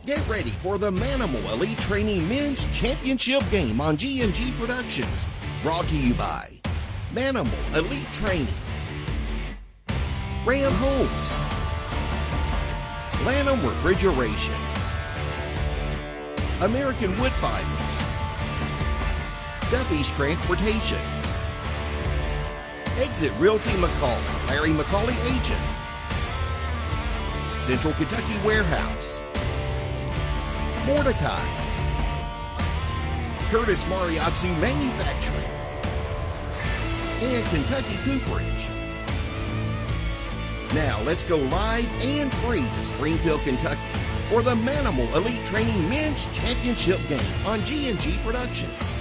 Get ready for the Manimal Elite Training Men's Championship game on G&G Productions. Brought to you by Manimal Elite Training, Ram Homes, Lanham Refrigeration, American Wood Fibers, Duffy's Transportation, Exit Realty McCauley, Larry McCauley Agent, Central Kentucky Warehouse, Mordecai's, Curtis Mariatsu Manufacturing, and Kentucky Cooperage. Now let's go live and free to Springfield, Kentucky for the Manimal Elite Training Men's Championship game on G&G Productions.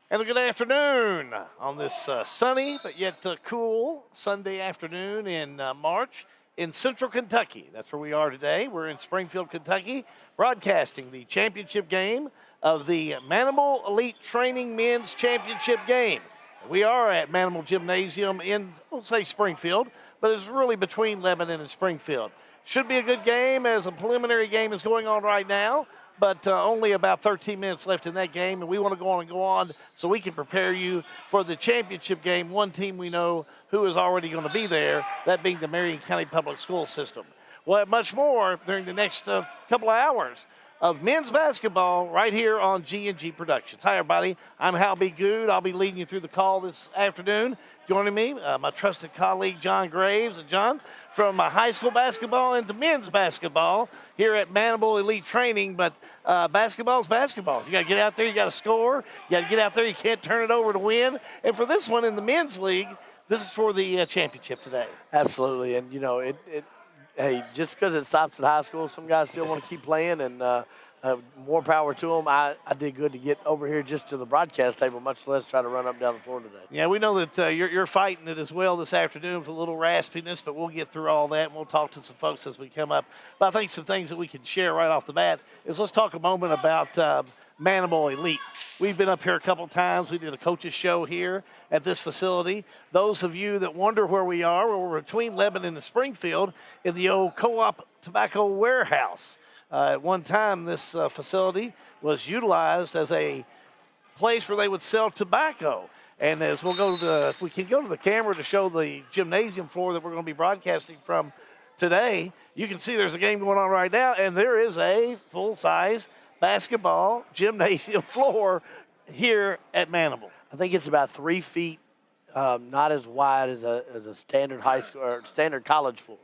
And a good afternoon on this sunny but yet cool Sunday afternoon in March in Central Kentucky. That's where we are today. We're in Springfield, Kentucky, broadcasting the championship game of the Manimal Elite Training Men's Championship game. We are at Manimal Gymnasium in, we'll say Springfield, but it's really between Lebanon and Springfield. Should be a good game as a preliminary game is going on right now, but only about 13 minutes left in that game, and we want to go on so we can prepare you for the championship game. One team we know who is already going to be there, that being the Marion County Public School System. We'll have much more during the next couple of hours of men's basketball right here on G&G Productions. Hi, everybody. I'm Hal B. Good. I'll be leading you through the call this afternoon. Joining me, my trusted colleague, John Graves. And John, from high school basketball into men's basketball here at Manimal Elite Training. But basketball's basketball. You got to get out there. You got to score. You got to get out there. You can't turn it over to win. And for this one in the men's league, this is for the championship today. Absolutely. And, you know, hey, just because it stops at high school, some guys still want to keep playing, and more power to them. I did good to get over here just to the broadcast table, much less try to run up and down the floor today. Yeah, we know that you're fighting it as well this afternoon with a little raspiness, but we'll get through all that, and we'll talk to some folks as we come up. But I think some things that we can share right off the bat is let's talk a moment about Manimal Elite. We've been up here a couple times. We did a coach's show here at this facility. Those of you that wonder where we are, we're between Lebanon and Springfield in the old Co-op Tobacco Warehouse. At one time, this facility was utilized as a place where they would sell tobacco. And as we'll go to, if we can go to the camera to show the gymnasium floor that we're going to be broadcasting from today, you can see there's a game going on right now, and there is a full-size basketball gymnasium floor here at Manimal. I think it's about 3 feet, not as wide as a standard high school or standard college floor.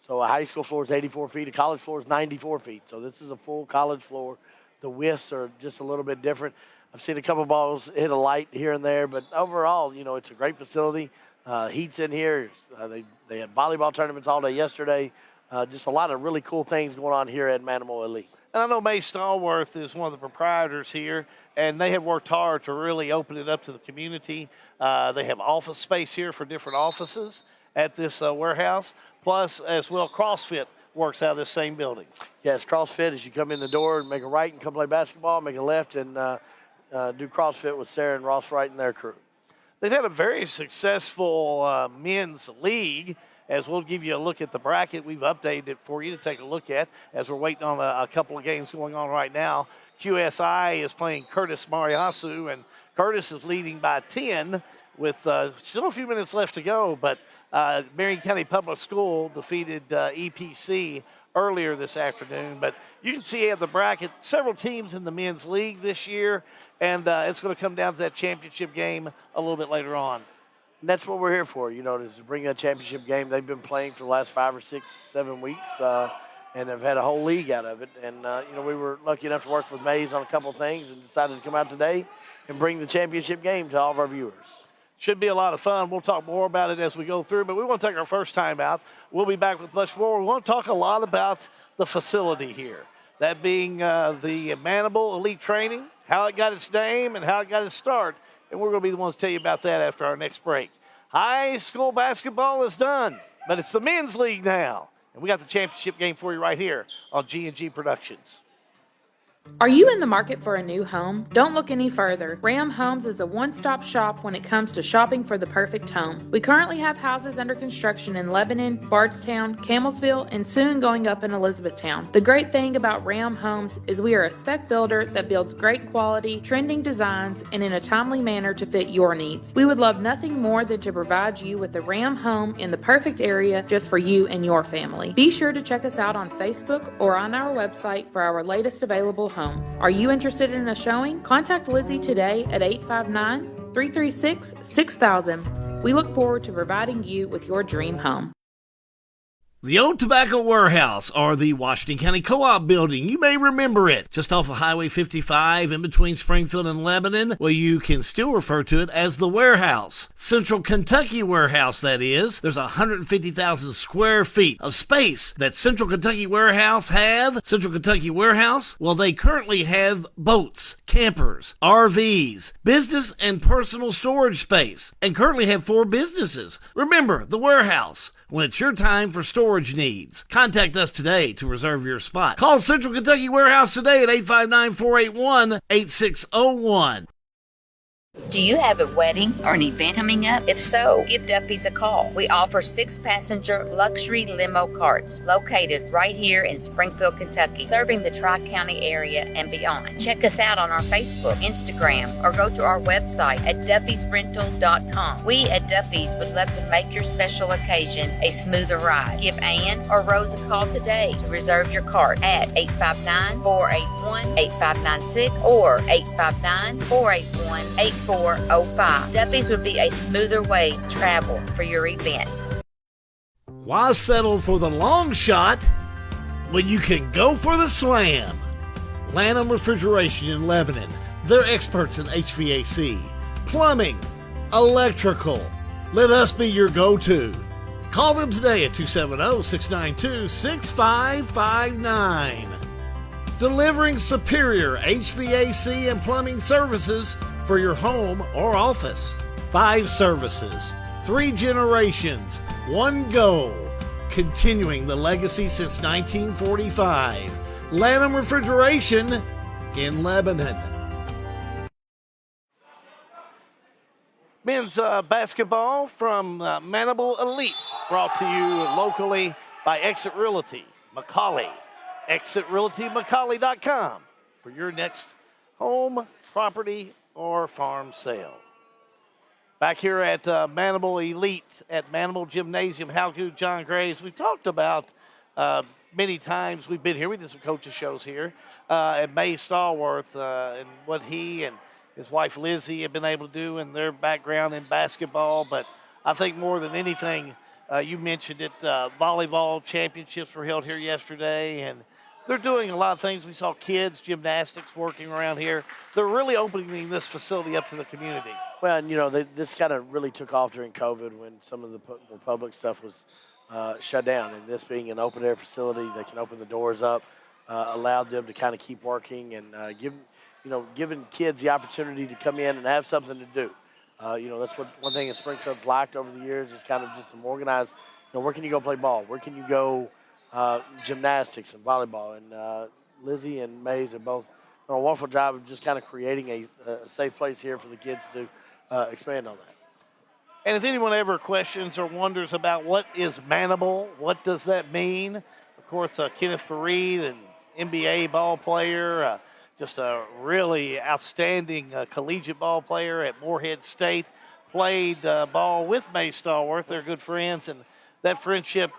So a high school floor is 84 feet, a college floor is 94 feet. So this is a full college floor. The widths are just a little bit different. I've seen a couple balls hit a light here and there, but overall, you know, it's a great facility. Heat's in here. They had volleyball tournaments all day yesterday. Just a lot of really cool things going on here at Manimal Elite. And I know May Stallworth is one of the proprietors here, and they have worked hard to really open it up to the community. They have office space here for different offices at this warehouse, plus as well CrossFit works out of this same building. Yes, CrossFit is you come in the door and make a right and come play basketball, make a left and do CrossFit with Sarah and Ross Wright and their crew. They've had a very successful men's league. As we'll give you a look at the bracket, we've updated it for you to take a look at as we're waiting on a couple of games going on right now. QSI is playing Curtis Mariasu, and Curtis is leading by 10 with still a few minutes left to go, but Marion County Public School defeated EPC earlier this afternoon. But you can see at the bracket several teams in the men's league this year, and it's going to come down to that championship game a little bit later on. And that's what we're here for, you know, to bring a championship game. They've been playing for the last 5 or 6, 7 weeks, and have had a whole league out of it. And, you know, we were lucky enough to work with Mays on a couple of things and decided to come out today and bring the championship game to all of our viewers. Should be a lot of fun. We'll talk more about it as we go through, but we want to take our first time out. We'll be back with much more. We want to talk a lot about the facility here, that being the Manimal Elite Training, how it got its name and how it got its start. And we're going to be the ones to tell you about that after our next break. High school basketball is done, but it's the men's league now. And we got the championship game for you right here on G&G Productions. Are you in the market for a new home? Don't look any further. Ram Homes is a one-stop shop when it comes to shopping for the perfect home. We currently have houses under construction in Lebanon, Bardstown, Campbellsville, and soon going up in Elizabethtown. The great thing about Ram Homes is we are a spec builder that builds great quality, trending designs, and in a timely manner to fit your needs. We would love nothing more than to provide you with a Ram home in the perfect area just for you and your family. Be sure to check us out on Facebook or on our website for our latest available homes. Are you interested in a showing? Contact Lizzie today at 859-336-6000. We look forward to providing you with your dream home. The old tobacco warehouse, or the Washington County Co-op building. You may remember it. Just off of Highway 55 in between Springfield and Lebanon. Well, you can still refer to it as the warehouse. Central Kentucky warehouse, that is. There's 150,000 square feet of space that Central Kentucky warehouse have. Central Kentucky warehouse, well, they currently have boats, campers, RVs, business and personal storage space, and currently have 4 businesses. Remember, the warehouse. When it's your time for storage needs, contact us today to reserve your spot. Call Central Kentucky Warehouse today at 859-481-8601. Do you have a wedding or an event coming up? If so, give Duffy's a call. We offer 6-passenger luxury limo carts located right here in Springfield, Kentucky, serving the Tri-County area and beyond. Check us out on our Facebook, Instagram, or go to our website at duffysrentals.com. We at Duffy's would love to make your special occasion a smoother ride. Give Ann or Rose a call today to reserve your cart at 859-481-8596 or 859-481-8405. Duffy's would be a smoother way to travel for your event. Why settle for the long shot when you can go for the slam? Lanham Refrigeration in Lebanon. They're experts in HVAC, plumbing, electrical. Let us be your go-to. Call them today at 270-692-6559. Delivering superior HVAC and plumbing services for your home or office. 5 services, 3 generations, 1 goal. Continuing the legacy since 1945. Lanham Refrigeration in Lebanon. Men's basketball from Manimal Elite, brought to you locally by Exit Realty, McCauley. ExitRealtyMcCauley.com for your next home, property, or farm sale. Back here at Manimal Elite at Manimal Gymnasium, how good John Graves. We've talked about many times we've been here. We did some coaches shows here at May Stallworth and what he and his wife Lizzie have been able to do in their background in basketball. But I think more than anything, you mentioned it, volleyball championships were held here yesterday, and they're doing a lot of things. We saw kids, gymnastics working around here. They're really opening this facility up to the community. Well, and, this kind of really took off during COVID when some of the more public stuff was shut down. And this being an open-air facility, they can open the doors up, allowed them to kind of keep working and giving kids the opportunity to come in and have something to do. That's what one thing that Springfield's liked over the years is kind of just some organized, where can you go play ball? Where can you go gymnastics and volleyball? And Lizzie and Mays have both done a wonderful job of just kind of creating a safe place here for the kids to expand on that. And if anyone ever questions or wonders about what is Manimal, what does that mean? Of course, Kenneth Fareed, an NBA ball player, just a really outstanding collegiate ball player at Morehead State, played ball with May Stallworth. They're good friends, and that friendship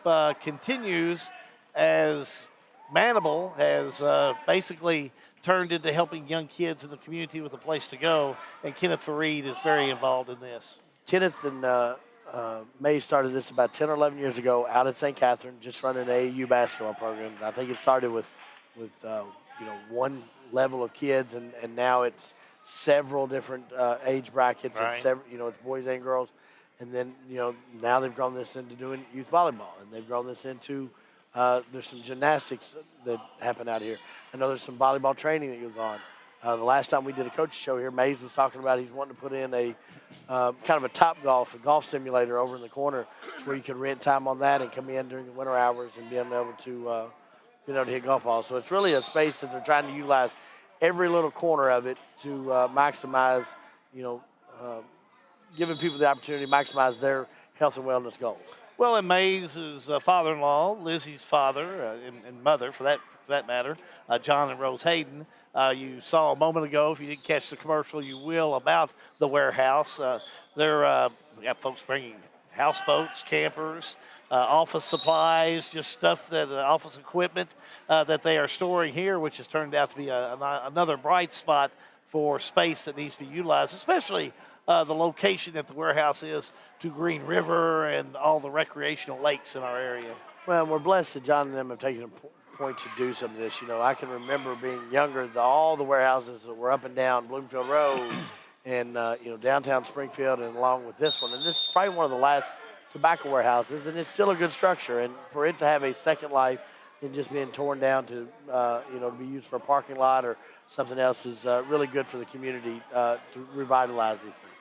continues as Manimal has basically turned into helping young kids in the community with a place to go, and Kenneth Fareed is very involved in this. Kenneth and May started this about 10 or 11 years ago out at St. Catherine, just running an AAU basketball program. I think it started with one level of kids, and now it's several different age brackets. Right. It's it's boys and girls. And then, now they've grown this into doing youth volleyball, and they've grown this into there's some gymnastics that happen out here. I know there's some volleyball training that goes on. The last time we did a coach show here, Mays was talking about he's wanting to put in a kind of a Top Golf, a golf simulator over in the corner where you could rent time on that and come in during the winter hours and be able to hit golf balls. So it's really a space that they're trying to utilize every little corner of it to maximize, giving people the opportunity to maximize their health and wellness goals. Well, and Mays' father-in-law, Lizzie's father and mother, for that matter, John and Rose Hayden. You saw a moment ago, if you didn't catch the commercial, you will, about the warehouse. We got folks bringing houseboats, campers, office supplies, just stuff office equipment that they are storing here, which has turned out to be another bright spot for space that needs to be utilized, especially the location that the warehouse is to Green River and all the recreational lakes in our area. Well, we're blessed that John and them have taken a point to do some of this. I can remember being younger, all the warehouses that were up and down Bloomfield Road and, downtown Springfield, and along with this one. And this is probably one of the last tobacco warehouses, and it's still a good structure. And for it to have a second life and just being torn down to, to be used for a parking lot or something else is really good for the community to revitalize these things.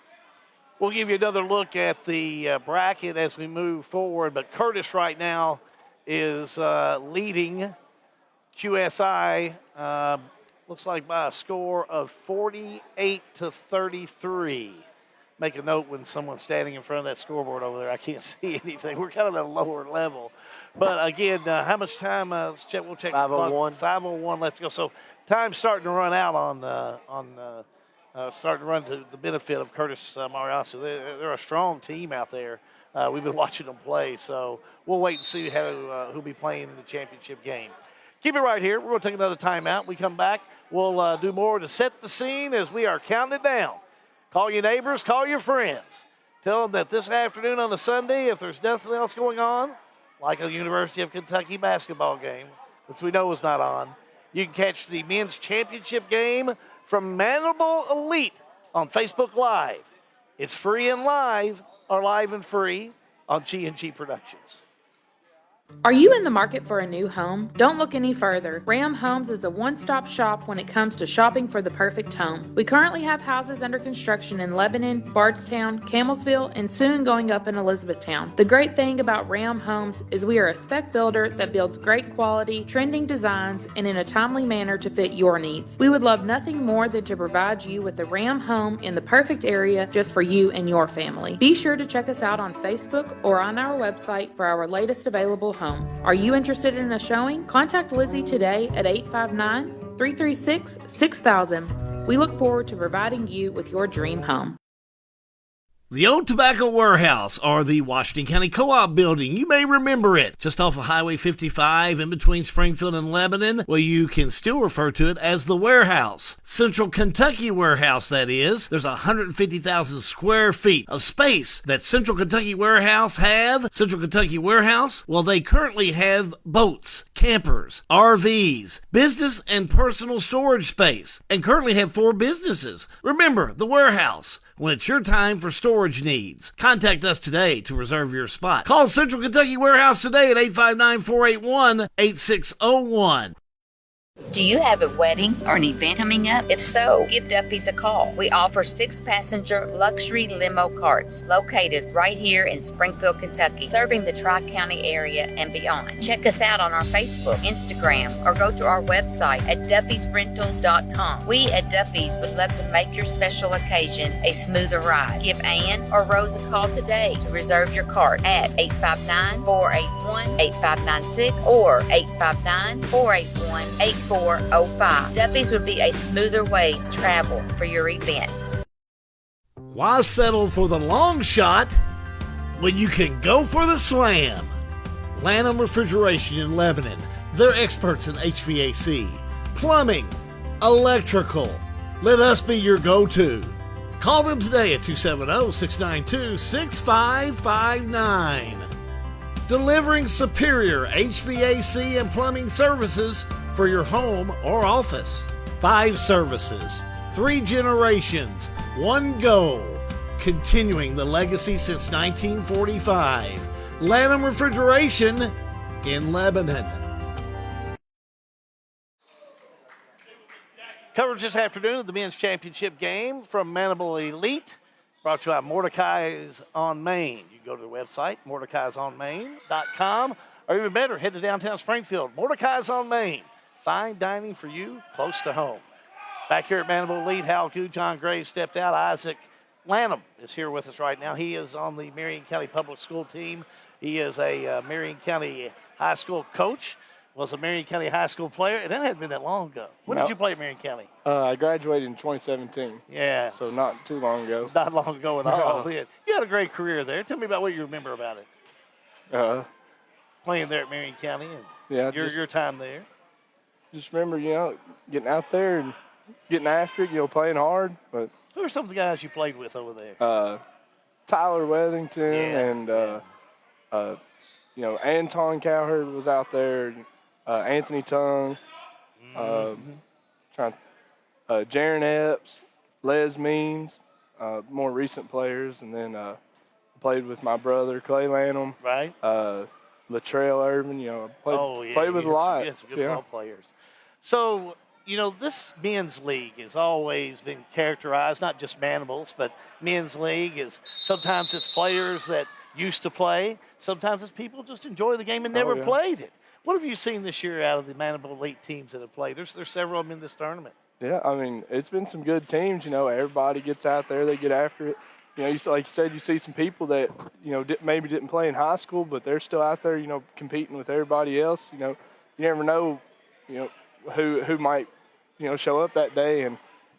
We'll give you another look at the bracket as we move forward, but Curtis right now is leading QSI, looks like by a score of 48-33. Make a note when someone's standing in front of that scoreboard over there. I can't see anything. We're kind of at a lower level. But again, how much time? Let's check. We'll check. 5:01. 5:01 left to go. So time's starting to run out starting to run to the benefit of Curtis Mariasu. They're a strong team out there. We've been watching them play, so we'll wait and see who'll be playing in the championship game. Keep it right here. We're going to take another timeout. We come back. We'll do more to set the scene as we are counting it down. Call your neighbors. Call your friends. Tell them that this afternoon on a Sunday, if there's nothing else going on, like a University of Kentucky basketball game, which we know is not on, you can catch the men's championship game from Manimal Elite on Facebook Live. It's free and live, or live and free, on G&G Productions. Are you in the market for a new home? Don't look any further. Ram Homes is a one-stop shop when it comes to shopping for the perfect home. We currently have houses under construction in Lebanon, Bardstown, Campbellsville, and soon going up in Elizabethtown. The great thing about Ram Homes is we are a spec builder that builds great quality, trending designs, and in a timely manner to fit your needs. We would love nothing more than to provide you with a Ram home in the perfect area just for you and your family. Be sure to check us out on Facebook or on our website for our latest available homes. Are you interested in a showing? Contact Lizzie today at 859-336-6000. We look forward to providing you with your dream home. The old tobacco warehouse, or the Washington County Co-op building. You may remember it. Just off of Highway 55 in between Springfield and Lebanon. Well, you can still refer to it as the warehouse. Central Kentucky warehouse, that is. There's 150,000 square feet of space that Central Kentucky warehouse have. Central Kentucky warehouse, well, they currently have boats, campers, RVs, business and personal storage space, and currently have 4 businesses. Remember, the warehouse. When it's your time for storage needs, contact us today to reserve your spot. Call Central Kentucky Warehouse today at 859-481-8601. Do you have a wedding or an event coming up? If so, give Duffy's a call. We offer 6-passenger luxury limo carts located right here in Springfield, Kentucky, serving the Tri-County area and beyond. Check us out on our Facebook, Instagram, or go to our website at duffysrentals.com. We at Duffy's would love to make your special occasion a smoother ride. Give Ann or Rose a call today to reserve your cart at 859-481-8596 or 859-481-8405. Duffy's would be a smoother way to travel for your event. Why settle for the long shot when you can go for the slam? Lanham Refrigeration in Lebanon. They're experts in HVAC, plumbing, electrical. Let us be your go-to. Call them today at 270-692-6559. Delivering superior HVAC and plumbing services for your home or office. 5 services, 3 generations, 1 goal. Continuing the legacy since 1945. Lanham Refrigeration in Lebanon. Coverage this afternoon of the men's championship game from Manimal Elite. Brought to you by Mordecai's on Main. You can go to the website, mordecai'sonmain.com, or even better, head to downtown Springfield. Mordecai's on Main. Fine dining for you close to home. Back here at Manimal Elite, Hal Goo, John Gray stepped out. Isaac Lanham is here with us right now. He is on the Marion County Public School team. He is a Marion County High School coach, was a Marion County High School player, and that hadn't been that long ago. When did you play at Marion County? I graduated in 2017. Yeah. So not too long ago. Not long ago at all. You had a great career there. Tell me about what you remember about it. Playing there at Marion County and your time there. Just remember, getting out there and getting after it, playing hard. But who are some of the guys you played with over there? Tyler Weathington and Anton Cowherd was out there. Anthony Tongue, Jaron Epps, Les Means, more recent players, and then played with my brother Clay Lanham, right? Latrell Irvin, played with a lot. Yes, good ball players. So, this men's league has always been characterized, not just Manimals, but men's league is sometimes it's players that used to play, sometimes it's people just enjoy the game and never played it. What have you seen this year out of the Manimal Elite teams that have played? There's several of them in this tournament. Yeah, I mean, it's been some good teams. Everybody gets out there, they get after it. Like you said, you see some people that, maybe didn't play in high school, but they're still out there, competing with everybody else. You never know, who might, show up that day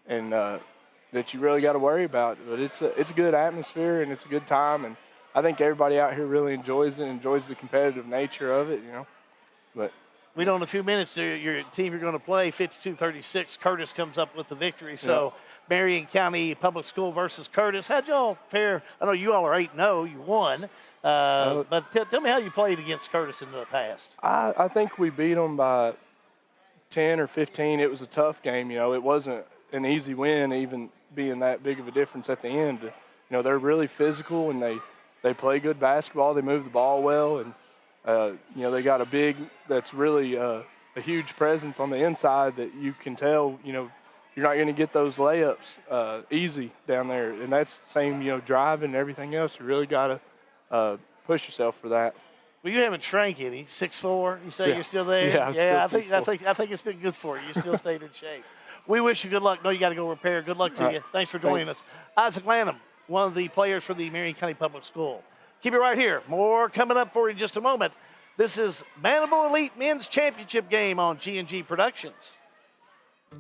and that you really got to worry about. But it's a good atmosphere and it's a good time. And I think everybody out here really enjoys it, enjoys the competitive nature of it, But we know in a few minutes your team you're going to play, 52-36, Curtis comes up with the victory. So Marion County Public School versus Curtis. How'd y'all fare? I know you all are 8-0. You won. But tell me how you played against Curtis in the past. I think we beat them by 10 or 15. It was a tough game. It wasn't an easy win, even being that big of a difference at the end. They're really physical, and they play good basketball. They move the ball well, and they got a big that's really a huge presence on the inside that you can tell, you're not going to get those layups easy down there. And that's the same, driving and everything else. You really got to push yourself for that. Well, you haven't shrank any. 6'4", you say you're still there? Yeah, I think it's been good for you. You still stayed in shape. We wish you good luck. No, you got to go repair. Good luck to you. Thanks for joining us. Isaac Lanham, one of the players for the Marion County Public School. Keep it right here. More coming up for you in just a moment. This is Manimal Elite Men's Championship Game on G&G Productions.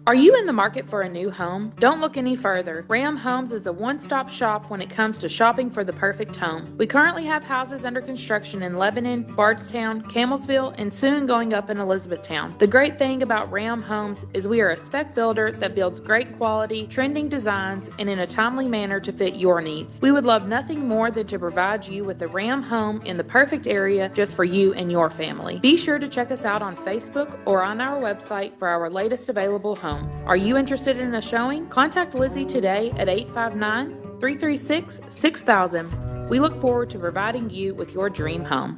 Are you in the market for a new home? Don't look any further. Ram Homes is a one-stop shop when it comes to shopping for the perfect home. We currently have houses under construction in Lebanon, Bardstown, Campbellsville, and soon going up in Elizabethtown. The great thing about Ram Homes is we are a spec builder that builds great quality, trending designs, and in a timely manner to fit your needs. We would love nothing more than to provide you with a Ram home in the perfect area just for you and your family. Be sure to check us out on Facebook or on our website for our latest available homes. Are you interested in a showing? Contact Lizzie today at 859-336-6000. We look forward to providing you with your dream home.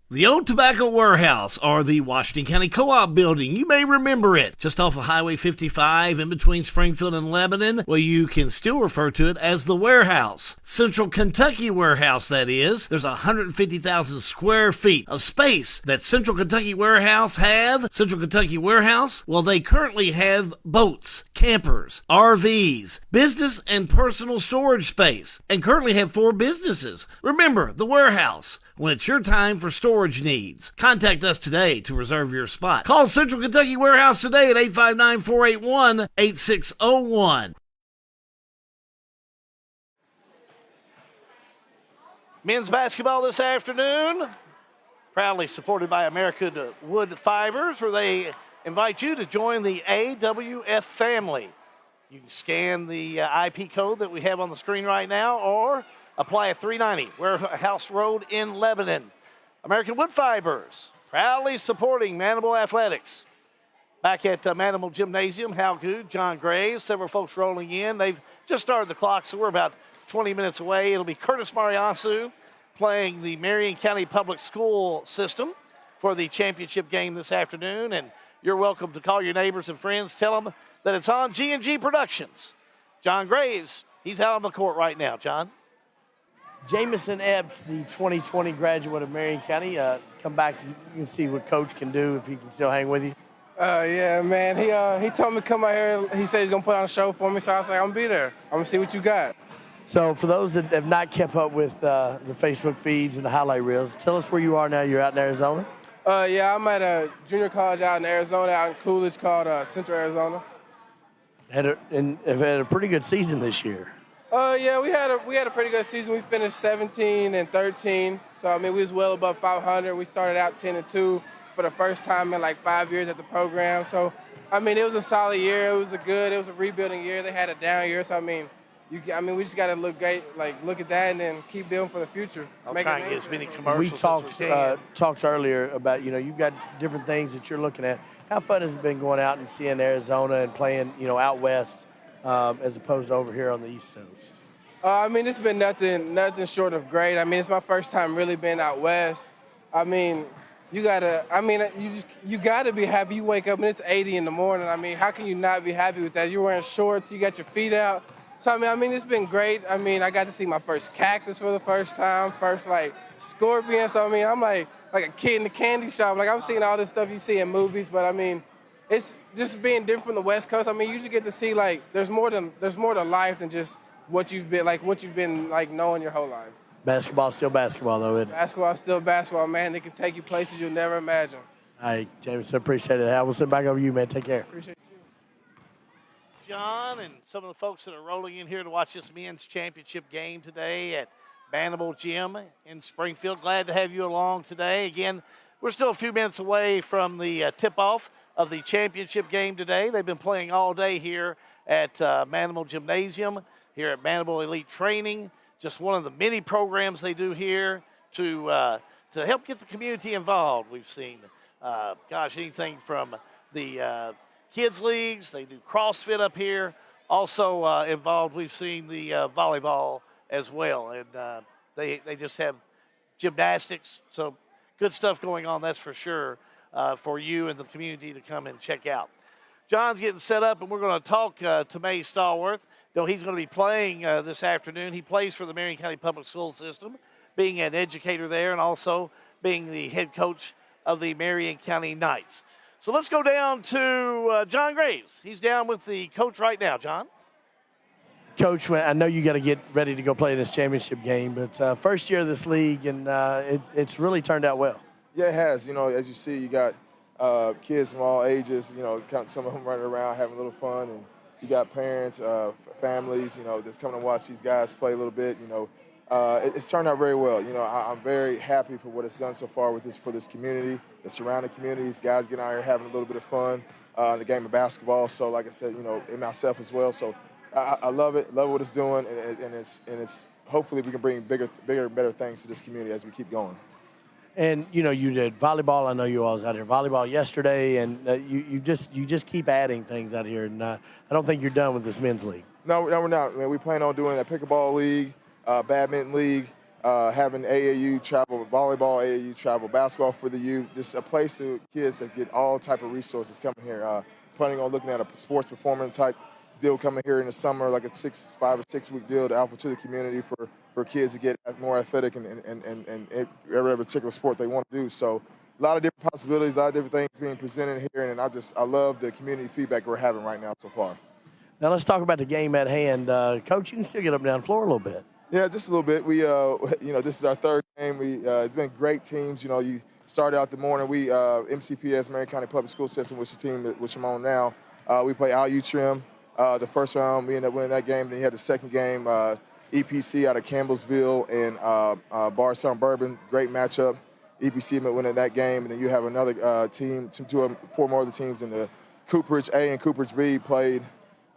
The old tobacco warehouse, or the Washington County Co-op building. You may remember it, just off of Highway 55 in between Springfield and Lebanon. Well, you can still refer to it as the warehouse. Central Kentucky warehouse, that is. There's 150,000 square feet of space that Central Kentucky warehouse have. Central Kentucky warehouse, well, they currently have boats, campers, RVs, business and personal storage space, and currently have 4 businesses. Remember, the warehouse. When it's your time for storage needs, contact us today to reserve your spot. Call Central Kentucky Warehouse today at 859-481-8601. Men's basketball this afternoon, proudly supported by American Wood Fibers, where they invite you to join the AWF family. You can scan the IP code that we have on the screen right now, or apply at 390 Warehouse Road in Lebanon. American Wood Fibers, proudly supporting Manimal Athletics. Back at Manimal Gymnasium, Hal Good, John Graves, several folks rolling in. They've just started the clock, so we're about 20 minutes away. It'll be Curtis Mariasu playing the Marion County Public School system for the championship game this afternoon. And you're welcome to call your neighbors and friends. Tell them that it's on G&G Productions. John Graves, he's out on the court right now. John? Jamison Epps, the 2020 graduate of Marion County. Come back, you can see what Coach can do if he can still hang with you. Yeah, man. He told me to come out here. He said he's gonna put on a show for me, so I was like, I'm gonna be there. I'm gonna see what you got. So for those that have not kept up with the Facebook feeds and the highlight reels, tell us where you are now. You're out in Arizona? Yeah, I'm at a junior college out in Arizona, out in Coolidge, called Central Arizona. Have had a pretty good season this year. Yeah, we had a pretty good season. We finished 17-13. So I mean, we was well above 500. We started out 10-2 for the first time in like 5 years at the program. So I mean, it was a solid year. It was a rebuilding year. They had a down year. So I mean, we just got to look at that and then keep building for the future. I'll try and get as many commercials We as we can. talked earlier about, you've got different things that you're looking at. How fun has it been going out and seeing Arizona and playing, out west as opposed to over here on the East Coast? I mean, it's been nothing short of great. I mean, it's my first time really being out west. I mean, you gotta be happy. You wake up and it's 80 in the morning. I mean, how can you not be happy with that? You're wearing shorts, you got your feet out. So I mean, it's been great. I mean, I got to see my first cactus for the first time, first like scorpion. So I mean, I'm like a kid in the candy shop. Like I'm seeing all this stuff you see in movies, but I mean, it's just being different from the West Coast. I mean, you just get to see like there's more to life than just what you've been knowing your whole life. Basketball's still basketball, though, isn't it? Basketball's still basketball, man. It can take you places you'll never imagine. All right, Jameson, appreciate it. Hal, we'll send back over to you, man. Take care. Appreciate you. John and some of the folks that are rolling in here to watch this men's championship game today at Manimal Gym in Springfield. Glad to have you along today. Again, we're still a few minutes away from the tip-off of the championship game today. They've been playing all day here at Manimal Gymnasium, here at Manimal Elite Training. Just one of the many programs they do here to help get the community involved. We've seen, anything from the kids leagues. They do CrossFit up here. Also involved, we've seen the volleyball as well. And they just have gymnastics. So good stuff going on, that's for sure, for you and the community to come and check out. John's getting set up, and we're going to talk to May Stallworth. He's going to be playing this afternoon. He plays for the Marion County Public School System, being an educator there and also being the head coach of the Marion County Knights. So let's go down to John Graves. He's down with the coach right now. John? Coach, I know you got to get ready to go play in this championship game, but first year of this league, and it's really turned out well. Yeah, it has. As you see, you got kids from all ages, some of them running around having a little fun, and you got parents, families, that's coming to watch these guys play a little bit. It's turned out very well. I'm very happy for what it's done so far for this community, the surrounding communities, guys getting out here having a little bit of fun in the game of basketball. So, like I said, and myself as well. So, I love it, love what it's doing, and it's hopefully we can bring bigger and better things to this community as we keep going. And you did volleyball. I know you all was out here volleyball yesterday, and you just keep adding things out here. And I don't think you're done with this men's league. No, we're not. Man, we plan on doing a pickleball league, badminton league, having AAU travel, volleyball, AAU travel, basketball for the youth. Just a place for kids to get all type of resources coming here. Planning on looking at a sports performance type deal coming here in the summer, like a 5 or 6 week deal to offer to the community for kids to get more athletic and every particular sport they want to do. So a lot of different possibilities, a lot of different things being presented here, and I love the community feedback we're having right now so far. Now let's talk about the game at hand. Coach, you can still get up and down the floor a little bit. Yeah, just a little bit. We, this is our third game. It's been great teams. You started out the morning. We, MCPS, Marion County Public School System, which is the team which I'm on now. We play Al-U Trim. The first round, we ended up winning that game. Then you had the second game, EPC out of Campbellsville and Bardstown Bourbon. Great matchup. EPC ended up winning that game. And then you have another team, four more other teams in the Cooperage A and Cooperage B played,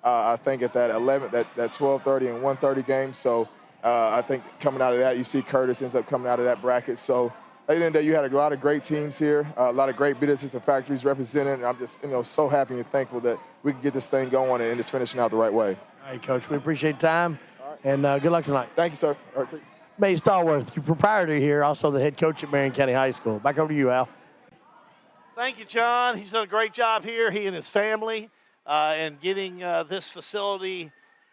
I think, at that 12:30 and 1:30 game. So I think coming out of that, you see Curtis ends up coming out of that bracket. So at the end of the day, you had a lot of great teams here, a lot of great businesses and factories represented, and I'm just so happy and thankful that we can get this thing going and it's finishing out the right way. All right, Coach, we appreciate the time, and good luck tonight. Thank you, sir. All right, see you. May Stallworth, your proprietor here, also the head coach at Marion County High School. Back over to you, Al. Thank you, John. He's done a great job here, he and his family, in getting this facility,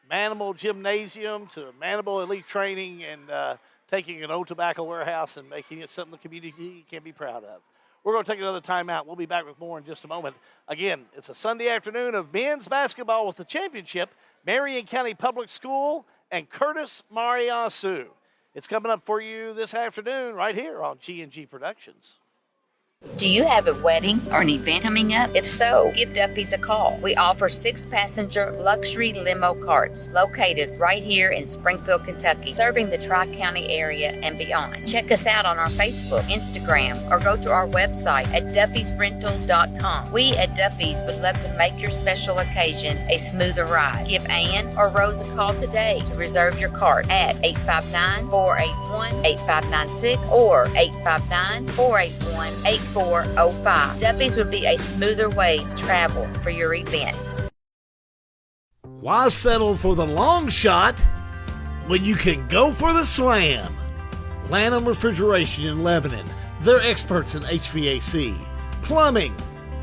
Manimal Gymnasium, to Manimal Elite Training, and taking an old tobacco warehouse and making it something the community can be proud of. We're going to take another timeout. We'll be back with more in just a moment. Again, it's a Sunday afternoon of men's basketball with the championship, Marion County Public School and Curtis Mariasu. It's coming up for you this afternoon right here on G&G Productions. Do you have a wedding or an event coming up? If so, give Duffy's a call. We offer 6-passenger luxury limo carts located right here in Springfield, Kentucky, serving the Tri-County area and beyond. Check us out on our Facebook, Instagram, or go to our website at duffysrentals.com. We at Duffy's would love to make your special occasion a smoother ride. Give Ann or Rose a call today to reserve your cart at 859-481-8596 or 859-481-8405. Duffy's would be a smoother way to travel for your event. Why settle for the long shot when you can go for the slam? Lanham Refrigeration in Lebanon. They're experts in HVAC, plumbing,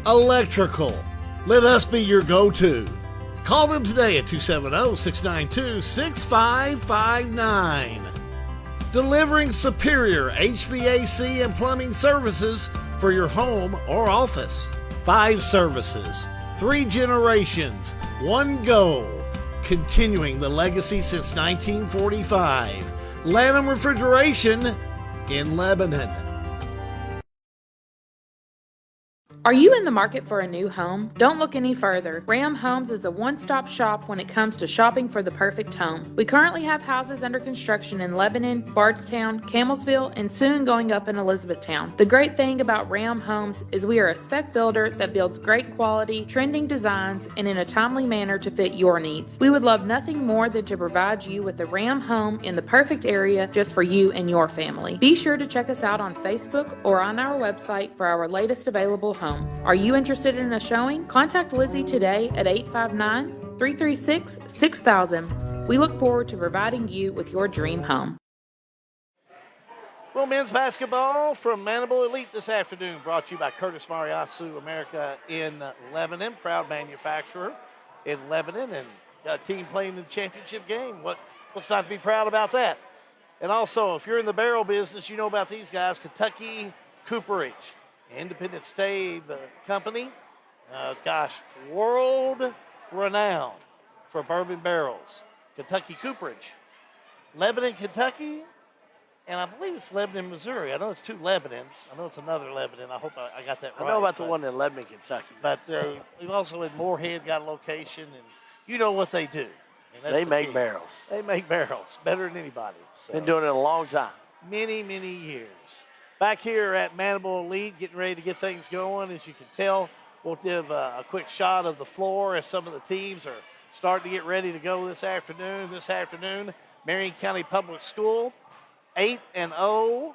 electrical. Let us be your go-to. Call them today at 270-692-6559. Delivering superior HVAC and plumbing services for your home or office. 5 services, 3 generations, 1 goal. Continuing the legacy since 1945. Lanham Refrigeration in Lebanon. Are you in the market for a new home? Don't look any further. Ram Homes is a one-stop shop when it comes to shopping for the perfect home. We currently have houses under construction in Lebanon, Bardstown, Campbellsville, and soon going up in Elizabethtown. The great thing about Ram Homes is we are a spec builder that builds great quality, trending designs, and in a timely manner to fit your needs. We would love nothing more than to provide you with a Ram home in the perfect area just for you and your family. Be sure to check us out on Facebook or on our website for our latest available homes. Are you interested in a showing? Contact Lizzie today at 859-336-6000. We look forward to providing you with your dream home. Well, men's basketball from Manimal Elite this afternoon, brought to you by Curtis Mariasu America in Lebanon, proud manufacturer in Lebanon, and got a team playing in the championship game. What's not to be proud about that? And also, if you're in the barrel business, you know about these guys, Kentucky Cooperage. Independent stave company, world renowned for bourbon barrels. Kentucky Cooperage, Lebanon, Kentucky, and I believe it's Lebanon, Missouri. I know it's 2 Lebanons. I know it's another Lebanon. I hope I got that right. I know about the one in Lebanon, Kentucky. But we've also in Moorhead got a location, and you know what they do. They make barrels. They make barrels better than anybody. So. Been doing it a long time. Many, many years. Back here at Manimal Elite, getting ready to get things going. As you can tell, we'll give a quick shot of the floor as some of the teams are starting to get ready to go this afternoon. This afternoon, Marion County Public School, 8-0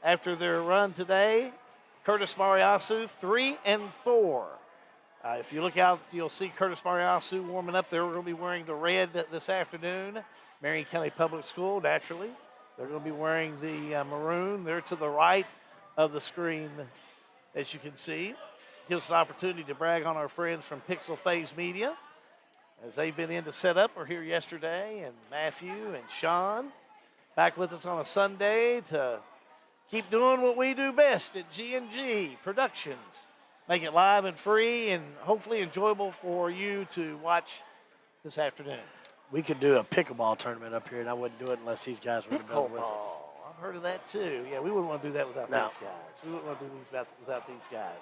after their run today. Curtis Mariasu, 3-4. If you look out, you'll see Curtis Mariasu warming up. They're going to be wearing the red this afternoon. Marion County Public School, naturally. They're going to be wearing the maroon. They're to the right of the screen, as you can see. Gives us an opportunity to brag on our friends from Pixel Phase Media, as they've been in to set up. We're here yesterday, and Matthew and Sean back with us on a Sunday to keep doing what we do best at G&G Productions. Make it live and free and hopefully enjoyable for you to watch this afternoon. We could do a pickleball tournament up here, and I wouldn't do it unless these guys were to build with us. I've heard of that too. Yeah, we wouldn't want to do that without these guys. We wouldn't want to do these without these guys.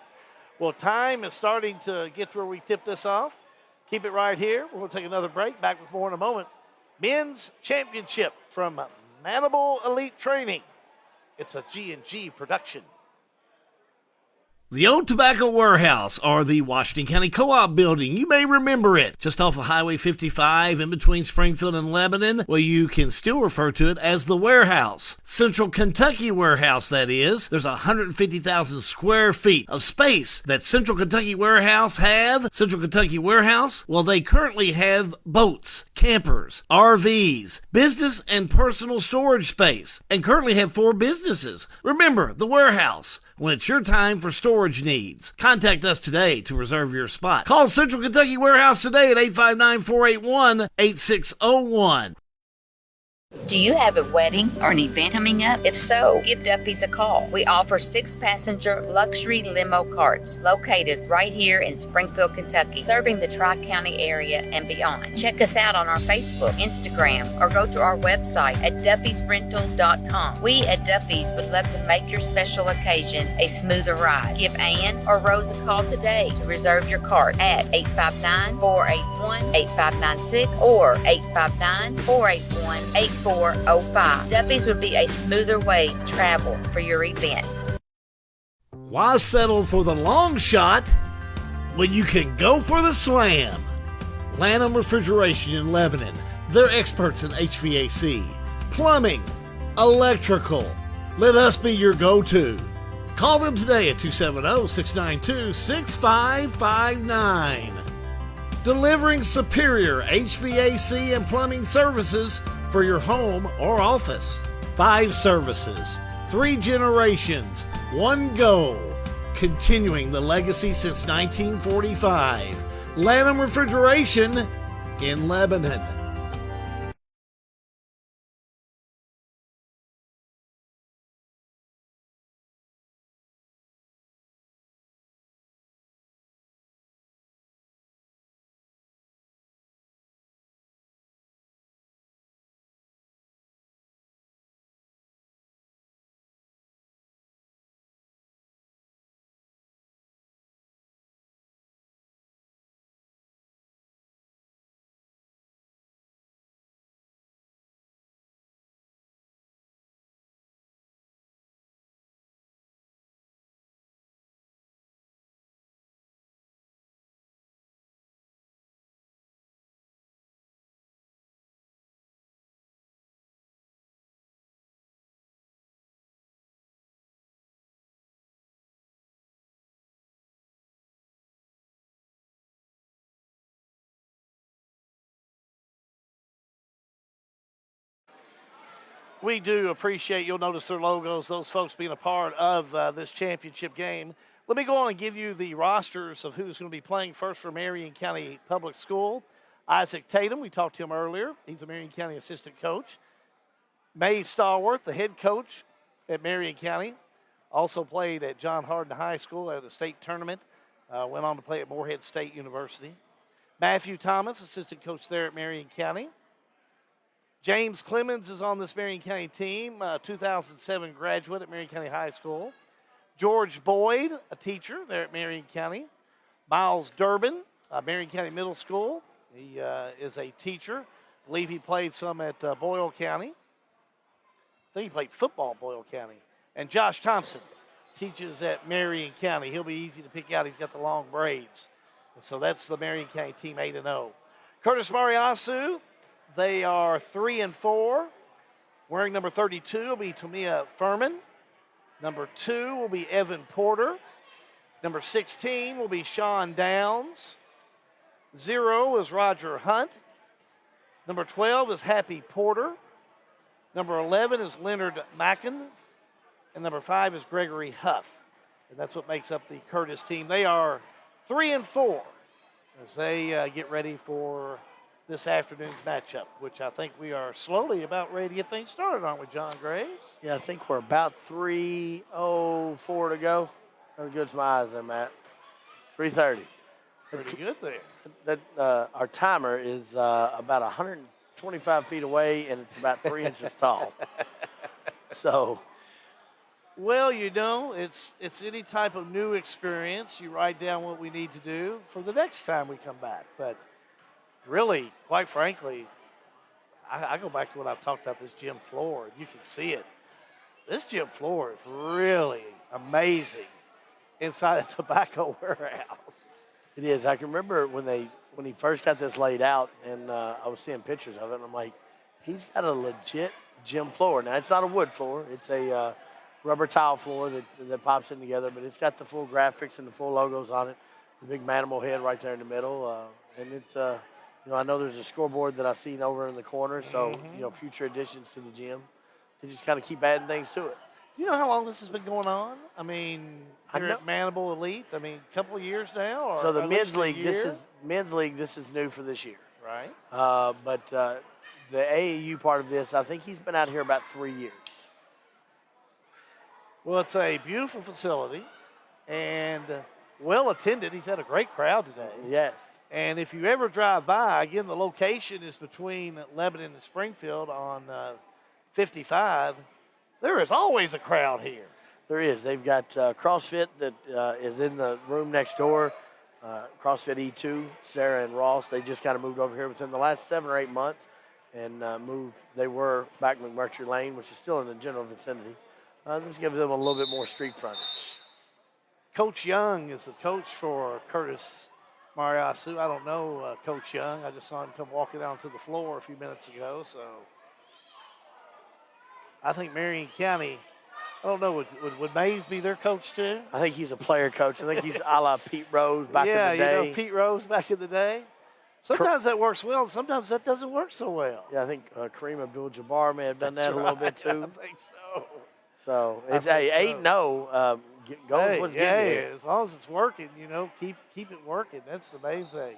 Well, time is starting to get to where we tip this off. Keep it right here. We're going to take another break. Back with more in a moment. Men's Championship from Manimal Elite Training. It's a G&G production. The Old Tobacco Warehouse, or the Washington County Co-op Building. You may remember it. Just off of Highway 55 in between Springfield and Lebanon. Well, you can still refer to it as the Warehouse. Central Kentucky Warehouse, that is. There's 150,000 square feet of space that Central Kentucky Warehouse have. Central Kentucky Warehouse, well, they currently have boats, campers, RVs, business and personal storage space, and currently have 4 businesses. Remember, the Warehouse. When it's your time for storage needs, contact us today to reserve your spot. Call Central Kentucky Warehouse today at 859-481-8601. Do you have a wedding or an event coming up? If so, give Duffy's a call. We offer 6-passenger luxury limo carts located right here in Springfield, Kentucky, serving the Tri-County area and beyond. Check us out on our Facebook, Instagram, or go to our website at duffysrentals.com. We at Duffy's would love to make your special occasion a smoother ride. Give Ann or Rose a call today to reserve your cart at 859-481-8596 or 859-481-8405. Duffy's would be a smoother way to travel for your event. Why settle for the long shot when you can go for the slam? Lanham Refrigeration in Lebanon. They're experts in HVAC, plumbing, electrical. Let us be your go-to. Call them today at 270-692-6559. Delivering superior HVAC and plumbing services for your home or office. 5 services, 3 generations, 1 goal. Continuing the legacy since 1945. Lanham Refrigeration in Lebanon. We do appreciate, you'll notice their logos, those folks being a part of this championship game. Let me go on and give you the rosters of who's going to be playing first for Marion County Public School. Isaac Tatum, we talked to him earlier. He's a Marion County assistant coach. May Stallworth, the head coach at Marion County, also played at John Hardin High School at a state tournament. Went on to play at Morehead State University. Matthew Thomas, assistant coach there at Marion County. James Clemens is on this Marion County team, 2007 graduate at Marion County High School. George Boyd, a teacher there at Marion County. Miles Durbin, Marion County Middle School. He is a teacher. I believe he played some at Boyle County. I think he played football at Boyle County. And Josh Thompson teaches at Marion County. He'll be easy to pick out. He's got the long braids. And so that's the Marion County team, 8-0. Curtis Mariasu, they are 3-4. Wearing number 32 will be Tamia Furman. Number 2 will be Evan Porter. Number 16 will be Sean Downs. 0 is Roger Hunt. Number 12 is Happy Porter. Number 11 is Leonard Mackin. And number 5 is Gregory Huff. And that's what makes up the Curtis team. They are 3-4 as they get ready for this afternoon's matchup, which I think we are slowly about ready to get things started, aren't we, John Graves? Yeah, I think we're about 3:04 to go. How good's my eyes there, Matt? 3:30. Pretty good there. Our timer is about 125 feet away, and it's about 3 inches tall. So, well, you know, it's any type of new experience. You write down what we need to do for the next time we come back. But really, quite frankly, I go back to what I've talked about, this gym floor. You can see it. This gym floor is really amazing inside a tobacco warehouse. it is. I can remember when he first got this laid out, and I was seeing pictures of it, and I'm like, he's got a legit gym floor. Now, it's not a wood floor. It's a rubber tile floor that pops in together, but it's got the full graphics and the full logos on it. The big Manimal head right there in the middle, and it's I know there's a scoreboard that I've seen over in the corner, so future additions to the gym, they just kind of keep adding things to it. You know how long this has been going on? I mean, here at Manimal Elite. I mean, a couple of years now. Or so the at men's least a league, year? this is new for this year. Right. But the AAU part of this, I think he's been out here about 3 years. Well, it's a beautiful facility and well attended. He's had a great crowd today. Yes. And if you ever drive by, again, the location is between Lebanon and Springfield on 55. There is always a crowd here. There is. They've got CrossFit that is in the room next door. CrossFit E2, Sarah and Ross, they just kind of moved over here within the last 7 or 8 months and moved. They were back McMurtry Lane, which is still in the general vicinity. This gives them a little bit more street frontage. Coach Young is the coach for Curtis Mariasu. I don't know Coach Young. I just saw him come walking down to the floor a few minutes ago. So I think Marion County, I don't know, would Mays be their coach too? I think he's a player coach. I think he's a la Pete Rose back in the day. Yeah, you know, Pete Rose back in the day. Sometimes that works well, sometimes that doesn't work so well. Yeah, I think Kareem Abdul-Jabbar may have done that a little bit too. I think so. So it's 8-0. Go what's getting here. As long as it's working, you know, keep it working. That's the main thing.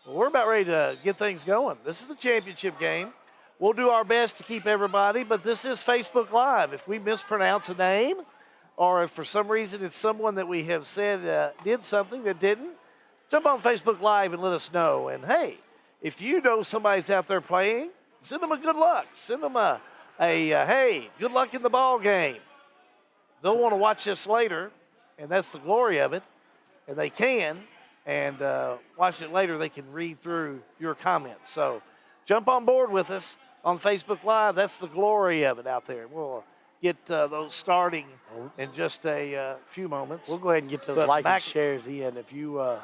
Well, we're about ready to get things going. This is the championship game. We'll do our best to keep everybody, but this is Facebook Live. If we mispronounce a name, or if for some reason it's someone that we have said did something that didn't, jump on Facebook Live and let us know. And hey, if you know somebody's out there playing, send them a good luck. Send them a hey, good luck in the ball game. They'll want to watch this later, and that's the glory of it. And they can, and watch it later. They can read through your comments. So jump on board with us on Facebook Live. That's the glory of it out there. We'll get those starting in just a few moments. We'll go ahead and get those like and shares in. If you're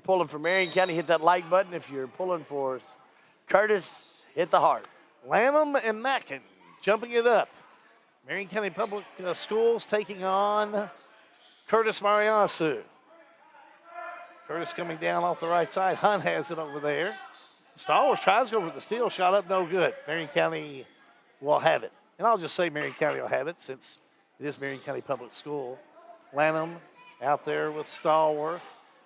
pulling for Marion County, hit that like button. If you're pulling for Curtis, hit the heart. Lanham and Mackin jumping it up. Marion County Public Schools taking on Curtis Mariasu. Curtis coming down off the right side. Hunt has it over there. Stallworth tries to go for the steal. Shot up, no good. Marion County will have it. And I'll just say Marion County will have it since it is Marion County Public School. Lanham out there with Stallworth.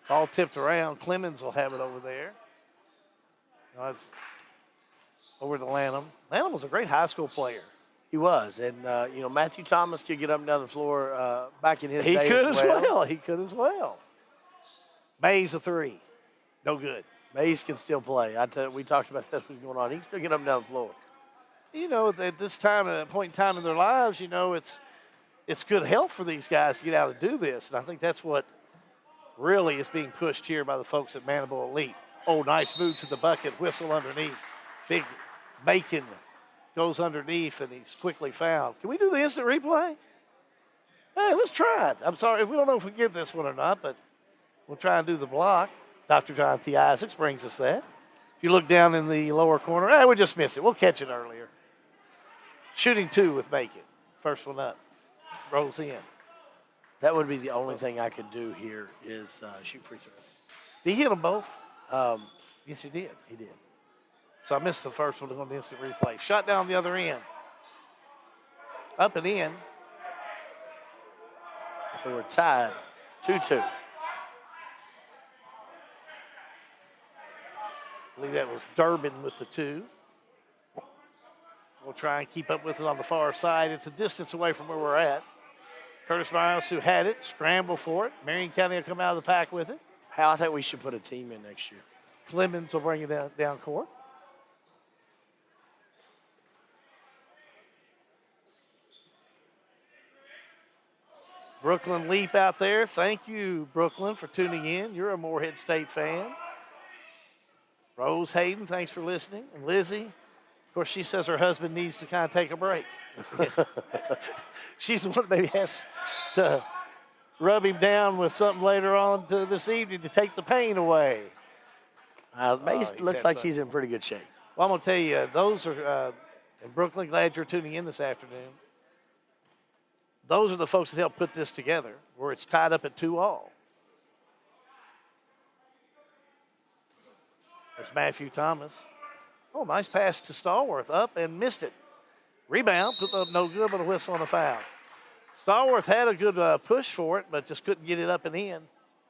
All tipped around. Clemens will have it over there. It's over to Lanham. Lanham was a great high school player. He was. And, Matthew Thomas could get up and down the floor back in his day. He could as well. He could as well. Mays a three. No good. Mays can still play. We talked about that was going on. He can still get up and down the floor. You know, at this time, at a point in time in their lives, you know, it's good health for these guys to get out and do this. And I think that's what really is being pushed here by the folks at Manimal Elite. Oh, nice move to the bucket. Whistle underneath. Big Macon goes underneath, and he's quickly fouled. Can we do the instant replay? Hey, let's try it. I'm sorry. We don't know if we get this one or not, but we'll try and do the block. Dr. John T. Isaacs brings us that. If you look down in the lower corner, we just missed it. We'll catch it earlier. Shooting two with Macon. First one up. Rolls in. That would be the only thing I could do here is shoot free throws. Did he hit them both? Yes, he did. He did. So I missed the first one on the instant replay. Shot down the other end. Up and in. So we're tied 2-2. I believe that was Durbin with the two. We'll try and keep up with it on the far side. It's a distance away from where we're at. Curtis Mariasu had it, scramble for it. Marion County will come out of the pack with it. I think we should put a team in next year. Clemens will bring it down court. Brooklyn Leap out there. Thank you, Brooklyn, for tuning in. You're a Morehead State fan. Rose Hayden, thanks for listening. And Lizzie, of course, she says her husband needs to kind of take a break. She's the one that maybe has to rub him down with something later on this evening to take the pain away. Mace looks like he's in pretty good shape. Well, I'm going to tell you, those are, and Brooklyn, glad you're tuning in this afternoon. Those are the folks that helped put this together, where it's tied up at 2-all. There's Matthew Thomas. Oh, nice pass to Stallworth. Up and missed it. Rebound, put up no good, but a whistle on a foul. Stallworth had a good push for it, but just couldn't get it up and in.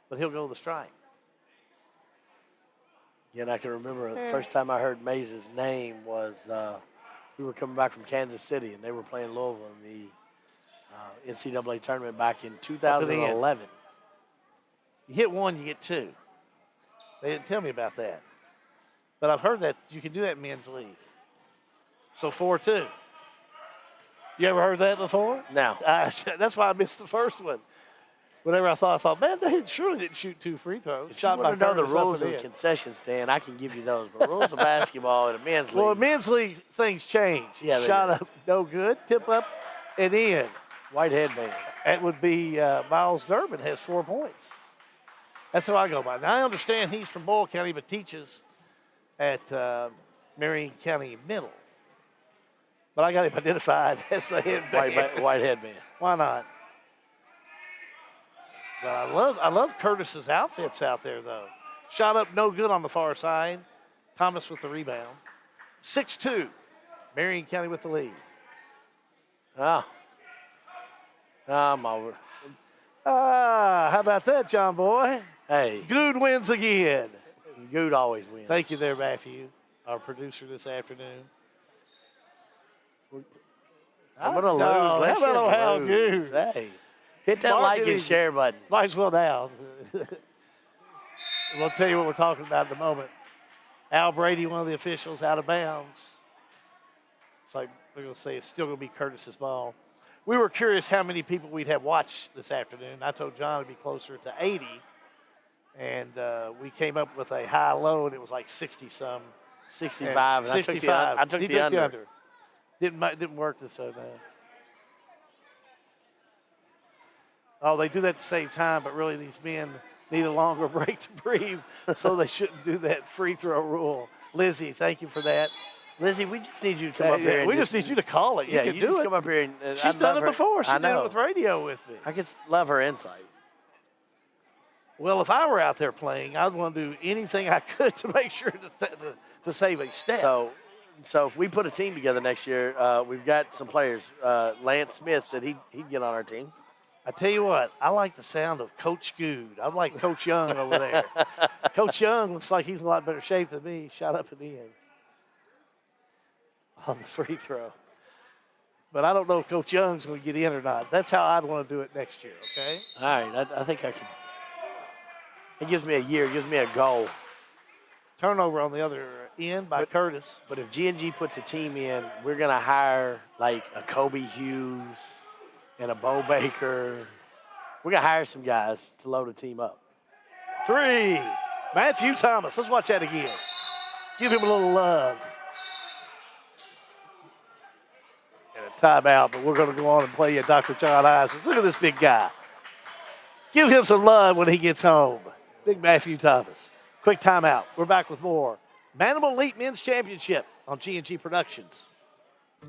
But he'll go the strike. And I can remember the first time I heard Mays' name was we were coming back from Kansas City, and they were playing Louisville in the NCAA tournament back in 2011. You hit one, you get two. They didn't tell me about that. But I've heard that you can do that in men's league. So 4-2. You ever heard that before? No. That's why I missed the first one. Whenever I thought, man, they surely didn't shoot 2 free throws. If you want to know the rules of the concession stand, I can give you those. But rules of basketball in a men's league. Well, in men's league, things change. Yeah, shot up, no good. Tip up, and in. White headband. That would be Miles Durbin has 4 points. That's how I go by. Now, I understand he's from Boyle County but teaches at Marion County Middle. But I got him identified as the headband. White headband. Why not? But I love Curtis's outfits out there, though. Shot up no good on the far side. Thomas with the rebound. 6-2. Marion County with the lead. I'm over. How about that, John Boy? Hey. Good wins again. Good always wins. Thank you there, Matthew, our producer this afternoon. I'm going to lose. Let's how about Ohio Goose? Hey. Hit that like and share button. Might as well now. We'll tell you what we're talking about in a moment. Al Brady, one of the officials, out of bounds. It's like we're going to say it's still going to be Curtis's ball. We were curious how many people we'd have watched this afternoon. I told John it'd be closer to 80. And we came up with a high-low, and it was like 60-some. 65. 65. I took the under. Didn't work this time. Oh, they do that at the same time, but really these men need a longer break to breathe, so they shouldn't do that free throw rule. Lizzie, thank you for that. Lizzie, we just need you to come up here. We just need you to call it. You can do just it. Come up here. And She's done it before. She did it with radio with me. I just love her insight. Well, if I were out there playing, I'd want to do anything I could to make sure to save a step. So if we put a team together next year, we've got some players. Lance Smith said he'd get on our team. I tell you what, I like the sound of Coach Good. I like Coach Young over there. Coach Young looks like he's in a lot better shape than me. Shot up at the end on the free throw. But I don't know if Coach Young's going to get in or not. That's how I'd want to do it next year, okay? All right, I think I can. It gives me a year. It gives me a goal. Turnover on the other end by Curtis. But if G&G puts a team in, we're going to hire like a Kobe Hughes and a Bo Baker. We're going to hire some guys to load a team up. 3. Matthew Thomas. Let's watch that again. Give him a little love. And a timeout, but we're going to go on and play you Dr. John Isaacs. Look at this big guy. Give him some love when he gets home. Big Matthew Thomas. Quick timeout. We're back with more Manimal Elite Men's Championship on G&G Productions.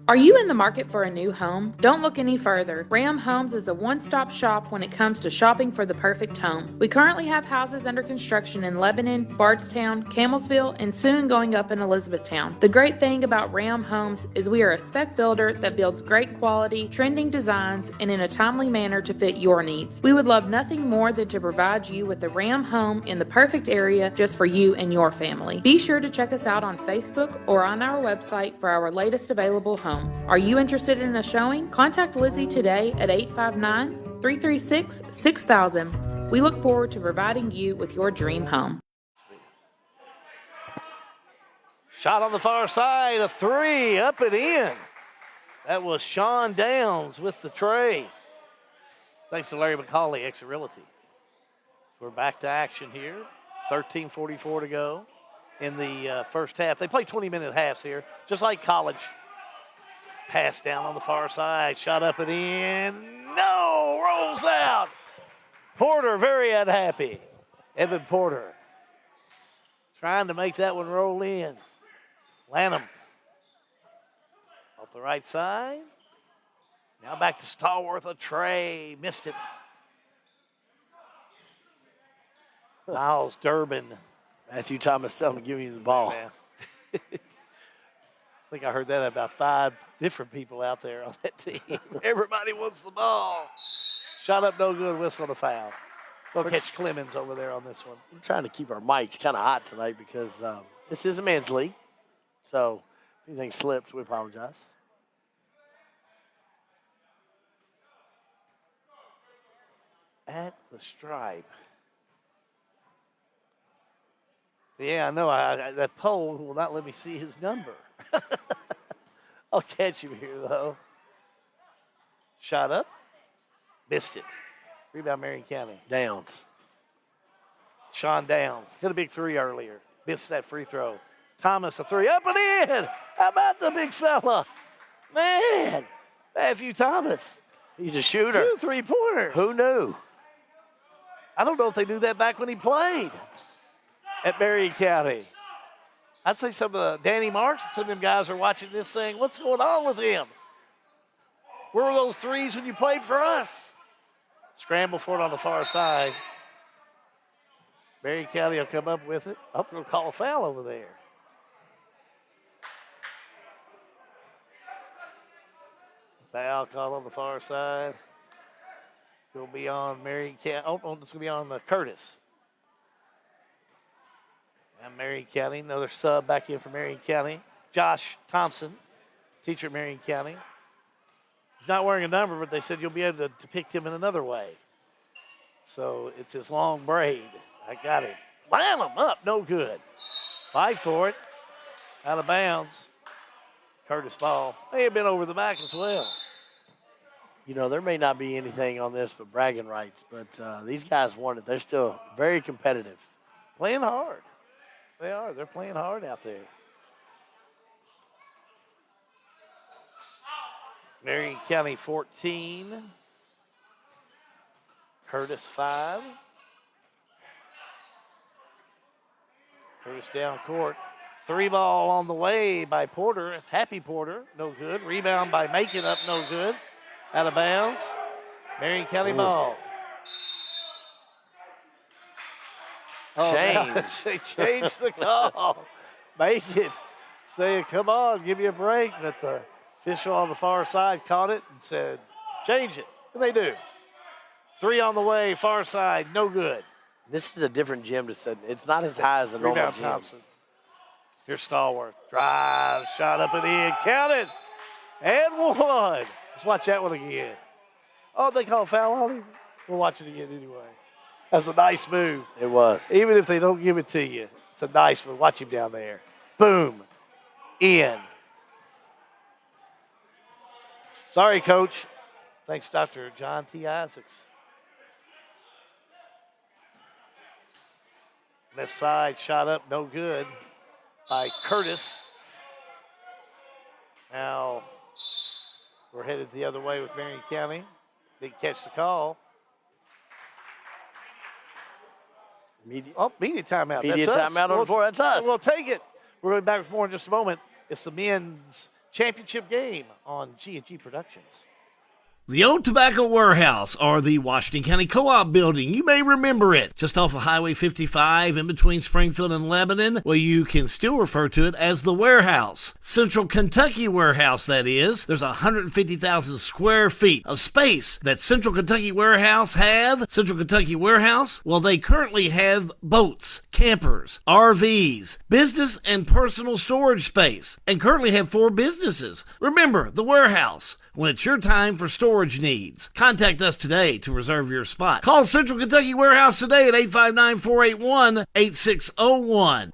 Are you in the market for a new home? Don't look any further. Ram Homes is a one-stop shop when it comes to shopping for the perfect home. We currently have houses under construction in Lebanon, Bardstown, Camelsville, and soon going up in Elizabethtown. The great thing about Ram Homes is we are a spec builder that builds great quality, trending designs, and in a timely manner to fit your needs. We would love nothing more than to provide you with a Ram home in the perfect area just for you and your family. Be sure to check us out on Facebook or on our website for our latest available homes. Are you interested in a showing? Contact Lizzie today at 859-336-6000. We look forward to providing you with your dream home. Shot on the far side, a 3, up and in. That was Sean Downs with the tray. Thanks to Larry McCauley, Exit Realty. We're back to action here. 13:44 to go in the first half. They play 20-minute halves here, just like college. Pass down on the far side, shot up and in. No, rolls out. Porter very unhappy. Evan Porter trying to make that one roll in. Lanham off the right side. Now back to Stallworth, a tray. Missed it. Miles Durbin. Matthew Thomas telling him to give me the ball. Yeah. I think I heard that about 5 different people out there on that team. Everybody wants the ball. Shot up no good, whistle and a foul. Go catch Clemens over there on this one. We're trying to keep our mics kind of hot tonight because this is a men's league. So if anything slips, we apologize. At the stripe. Yeah, I know. That pole will not let me see his number. I'll catch him here, though. Shot up. Missed it. Rebound, Marion County. Downs. Sean Downs. Hit a big three earlier. Missed that free throw. Thomas, a three. Up and in. How about the big fella? Man. Matthew Thomas. He's a shooter. 2 3-pointers. Who knew? I don't know if they knew that back when he played at Marion County. I'd say some of the Danny Marks and some of them guys are watching this saying, what's going on with him? Where were those threes when you played for us? Scramble for it on the far side. Marion County will come up with it. I hope they'll call a foul over there. Foul call on the far side. It'll be on Marion County. Oh, it's going to be on Curtis. And Marion County, another sub back in for Marion County. Josh Thompson, teacher at Marion County. He's not wearing a number, but they said you'll be able to pick him in another way. So it's his long braid. I got him. Line him up, no good. Fight for it. Out of bounds. Curtis ball. May have been over the back as well. You know, there may not be anything on this but bragging rights, but these guys want it. They're still very competitive. Playing hard. They are. They're playing hard out there. Marion County 14. Curtis 5. Curtis down court. 3 ball on the way by Porter. It's Happy Porter. No good. Rebound by Macon up. No good. Out of bounds. Marion County ball. They changed the call. Macon saying, come on, give me a break. But the official on the far side caught it and said, change it. And they do. 3 on the way, far side, no good. This is a different gym to sit. It's not as high as a normal gym. Thompson. Here's Stallworth. Drive, shot up and in, counted, and 1. Let's watch that one again. Oh, they call a foul on him? We'll watch it again anyway. That's a nice move. It was. Even if they don't give it to you, it's a nice one. Watch him down there. Boom. In. Sorry, Coach. Thanks, Dr. John T. Isaacs. Left side, shot up, no good by Curtis. Now we're headed the other way with Marion County. Didn't catch the call. Media timeout. Media timeout on the floor. That's us. We'll take it. We're going back with more in just a moment. It's the men's championship game on G&G Productions. The old Tobacco Warehouse, or the Washington County Co-op building. You may remember it. Just off of Highway 55 in between Springfield and Lebanon. Well, you can still refer to it as the Warehouse. Central Kentucky Warehouse, that is. There's 150,000 square feet of space that Central Kentucky Warehouse have. Central Kentucky Warehouse, well, they currently have boats, campers, RVs, business and personal storage space, and currently have 4 businesses. Remember, the Warehouse. When it's your time for storage needs, contact us today to reserve your spot. Call Central Kentucky Warehouse today at 859-481-8601.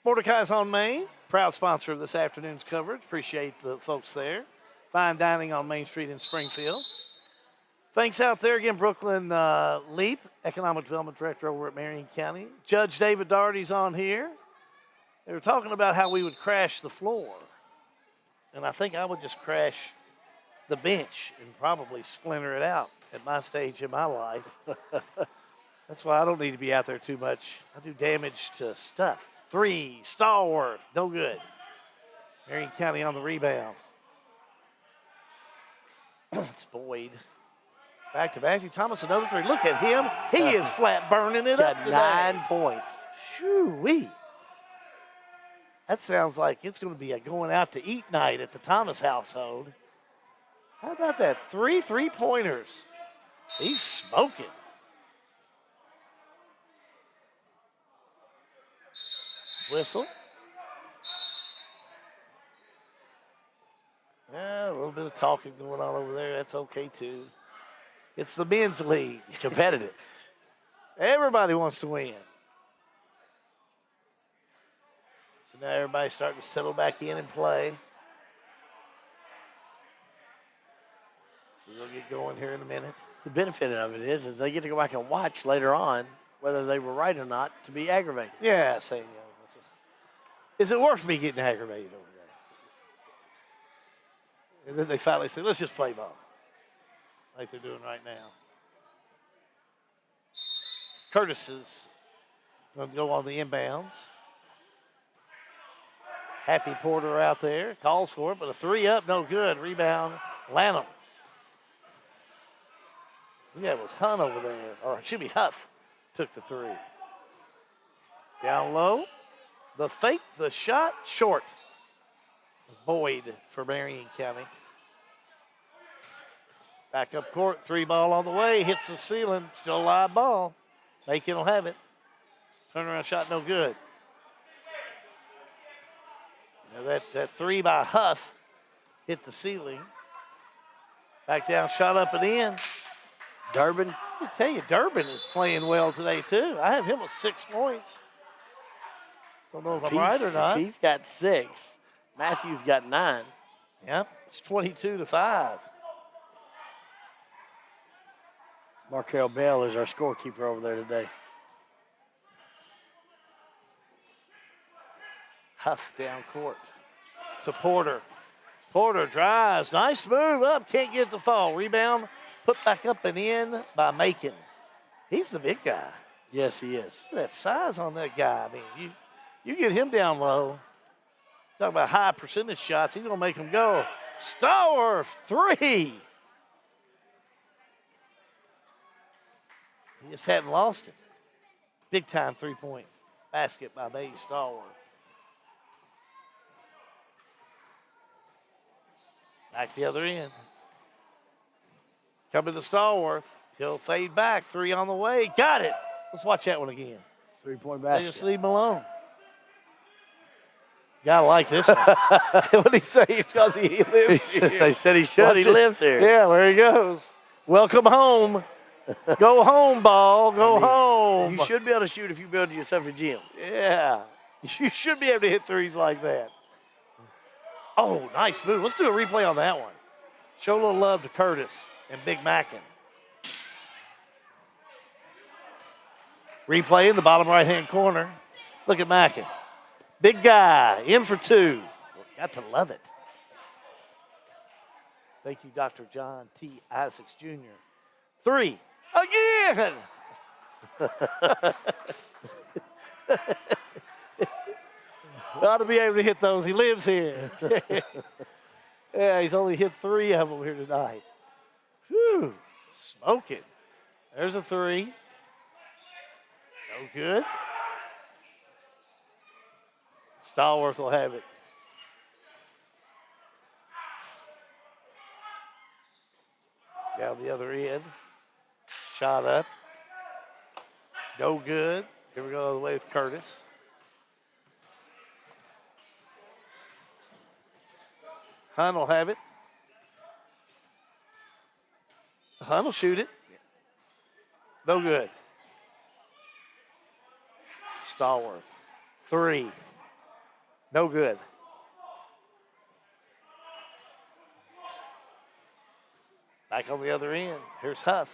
Mordecai's on Main, proud sponsor of this afternoon's coverage. Appreciate the folks there. Fine dining on Main Street in Springfield. Thanks out there again, Brooklyn Leap, Economic Development Director over at Marion County. Judge David Daugherty's on here. They were talking about how we would crash the floor. And I think I would just crash the bench and probably splinter it out at my stage in my life. That's why I don't need to be out there too much. I do damage to stuff. 3, Stallworth, no good. Marion County on the rebound. It's Boyd. Back to Matthew Thomas, another 3. Look at him. He is flat burning it up today. 9 points. Shoo-wee. That sounds like it's going to be a going out to eat night at the Thomas household. How about that? 3 3-pointers. He's smoking. Whistle. Yeah, a little bit of talking going on over there. That's okay, too. It's the men's league. It's competitive. Everybody wants to win. So now everybody's starting to settle back in and play. So they'll get going here in a minute. The benefit of it is they get to go back and watch later on whether they were right or not to be aggravated. Yeah, saying, is it worth me getting aggravated over there? And then they finally say, let's just play ball. Like they're doing right now. Curtis is going to go on the inbounds. Happy Porter out there. Calls for it, but a 3 up, no good. Rebound, Lanham. Yeah, it was Hunt over there. Or it should be Huff took the 3. Down low. The fake, the shot, short. Boyd for Marion County. Back up court, 3 ball on the way, hits the ceiling, still a live ball. Macon will have it. Turnaround shot, no good. Now that 3 by Huff hit the ceiling. Back down, shot up and in. Durbin. I tell you, Durbin is playing well today, too. I have him with 6 points. Don't know if I'm right or not. He's got 6. Matthews got 9. Yep, it's 22-5. Markel Bell is our scorekeeper over there today. Huff down court to Porter. Porter drives. Nice move up. Can't get it to fall. Rebound. Put back up and in by Macon. He's the big guy. Yes, he is. Look at that size on that guy. I mean, you get him down low. Talk about high percentage shots. He's going to make them go. Stallworth, 3. He just hadn't lost it. Big time 3-point basket by Bay Stallworth. Back the other end. Coming to Stallworth. He'll fade back. 3 on the way. Got it. Let's watch that one again. 3-point They basket. just leave him alone. Gotta like this one. What did he say? It's because he lives here. They said he should. He lives here. Yeah, there he goes. Welcome home. Go home, ball. Go home. You should be able to shoot if you build yourself a gym. Yeah. You should be able to hit threes like that. Oh, nice move. Let's do a replay on that one. Show a little love to Curtis and Big Mackin. Replay in the bottom right-hand corner. Look at Mackin. Big guy, in for 2. Got to love it. Thank you, Dr. John T. Isaacs Jr. 3. Again! Ought to be able to hit those. He lives here. Yeah, he's only hit 3 of them here tonight. Whew, smoking. There's a 3. No good. Stallworth will have it. Down the other end. Shot up. No good. Here we go all the way with Curtis. Hunt will have it. Hunt will shoot it. No good. Stallworth. 3. No good. Back on the other end. Here's Huff.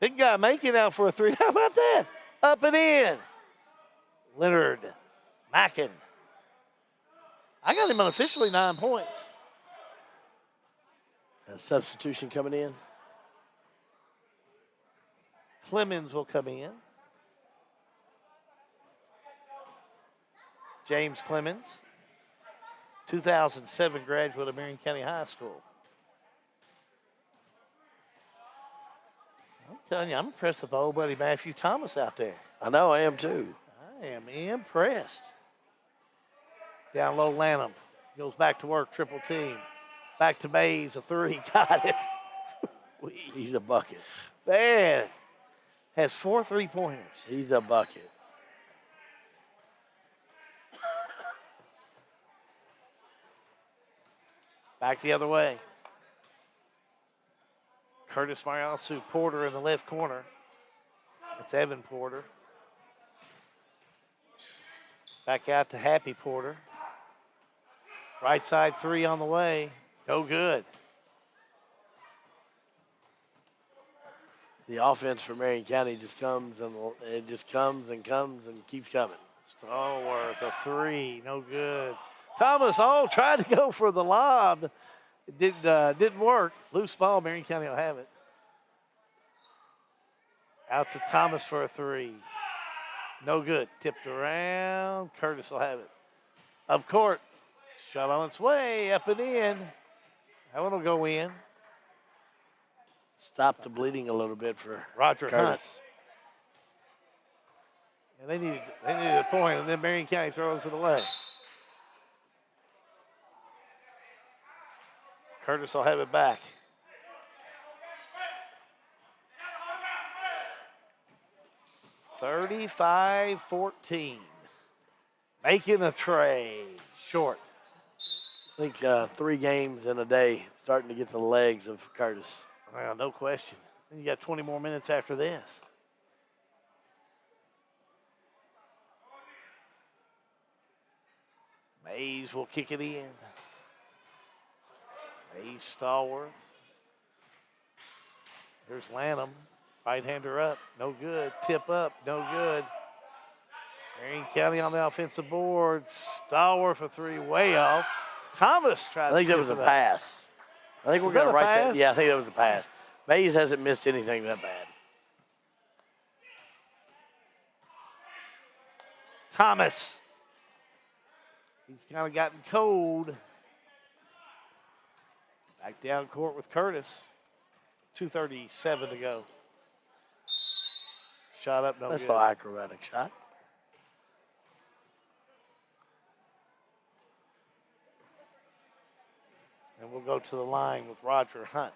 Big guy making out for a 3. How about that? Up and in. Leonard. Mackin. I got him unofficially 9 points. A substitution coming in. Clemens will come in. James Clemens, 2007 graduate of Marion County High School. I'm telling you, I'm impressed with old buddy Matthew Thomas out there. I know, I am too. I am impressed. Down low, Lanham goes back to work, triple team. Back to Mays, a three. Got it. He's a bucket. Man, has 4 3-pointers. He's a bucket. Back the other way. Curtis Mariasu Porter in the left corner. That's Evan Porter. Back out to Happy Porter. Right side three on the way. No good. The offense for Marion County just comes and comes and keeps coming. Stallworth, a three, no good. Thomas tried to go for the lob. It didn't work. Loose ball, Marion County will have it. Out to Thomas for a three. No good. Tipped around. Curtis will have it. Up court. Shot on its way. Up and in. That one will go in. Stop the bleeding a little bit for Roger Curtis. Hunt. And they needed a point, and then Marion County throws it away. Curtis will have it back. (35-14). Making a trade. Short. I think 3 games in a day starting to get the legs of Curtis. Well, no question. You got 20 more minutes after this. Mays will kick it in. Mays Stallworth. Here's Lanham. Right-hander up. No good. Tip up. No good. Marion County on the offensive board. Stallworth a three. Way off. Thomas tries to I think that was a pass. I think we're going to write that. Yeah, I think that was a pass. Mays hasn't missed anything that bad. Thomas. He's kind of gotten cold. Back down court with Curtis. 2:37 to go. Shot up, no That's good. the acrobatic shot. And we'll go to the line with Roger Hunt.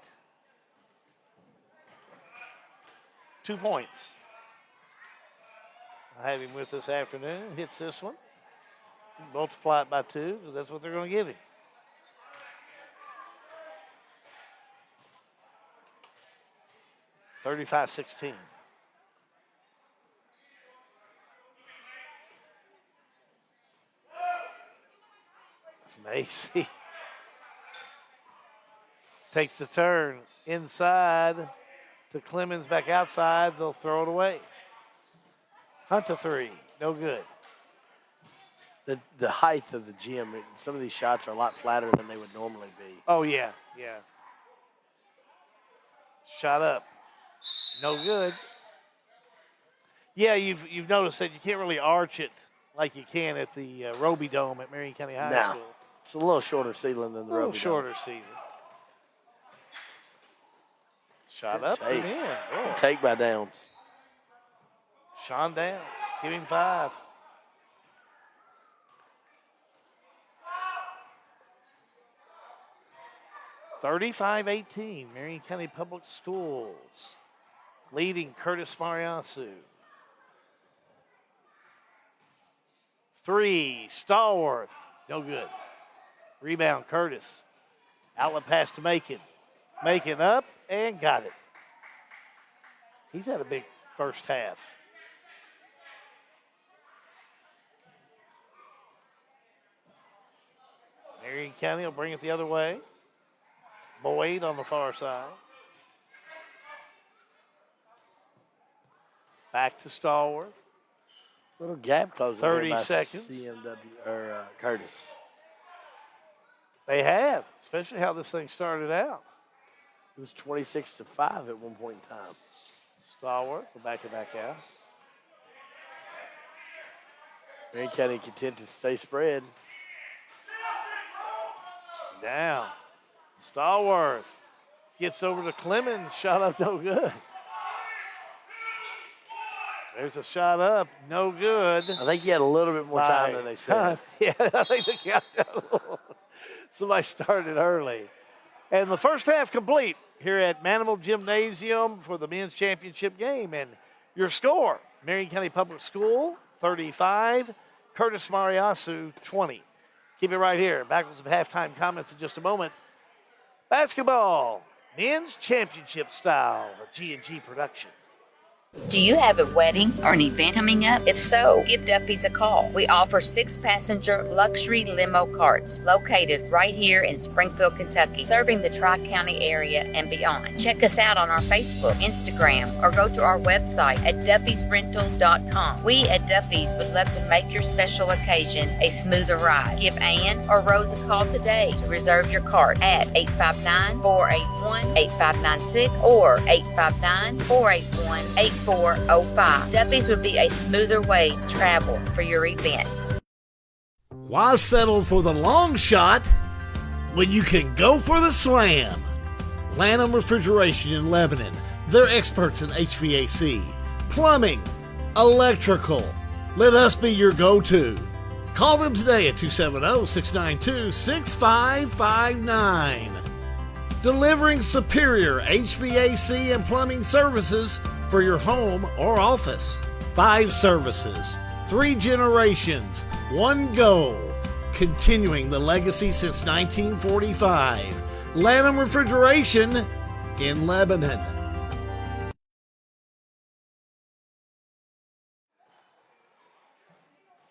2 points. I have him with this afternoon. Hits this one. Multiply it by 2 because that's what they're going to give him. (35-16). Macy takes the turn inside to Clemens, back outside. They'll throw it away. Hunt a three. No good. The height of the gym, some of these shots are a lot flatter than they would normally be. Oh, yeah. Shot up. No good. Yeah, you've noticed that you can't really arch it like you can at the Roby Dome at Marion County High School. It's a little shorter ceiling than the Roby Dome. Shorter season. Shot up and in. Oh. Take by Downs. Sean Downs. Give him 5. (35-18). Marion County Public Schools leading Curtis Mariasu. 3, Stallworth. No good. Rebound, Curtis. Outlet pass to Macon. Macon up and got it. He's had a big first half. Marion County will bring it the other way. Boyd on the far side. Back to Stallworth. Little gap closing. 30 seconds. CMW or Curtis. They have, especially how this thing started out. It was 26-5 at one point in time. Stallworth will back it back out. Marion County content to stay spread. Down. Stallworth gets over to Clemens. Shot up, no good. There's a shot up, no good. I think he had a little bit more time than they said. Yeah, I think they got somebody started early. And the first half complete here at Manimal Gymnasium for the men's championship game. And your score, Marion County Public School, 35, Curtis Mariasu, 20. Keep it right here. Back with some halftime comments in just a moment. Basketball, men's championship style, a G&G production. Do you have a wedding or an event coming up? If so, give Duffy's a call. We offer 6-passenger luxury limo carts located right here in Springfield, Kentucky, serving the Tri-County area and beyond. Check us out on our Facebook, Instagram, or go to our website at duffysrentals.com. We at Duffy's would love to make your special occasion a smoother ride. Give Ann or Rose a call today to reserve your cart at 859-481-8596 or 859-481-8405. Duffy's would be a smoother way to travel for your event. Why settle for the long shot when you can go for the slam? Lanham Refrigeration in Lebanon. They're experts in HVAC, plumbing, electrical. Let us be your go-to. Call them today at 270-692-6559. Delivering superior HVAC and plumbing services for your home or office. 5 services, 3 generations, 1 goal. Continuing the legacy since 1945. Lanham Refrigeration in Lebanon.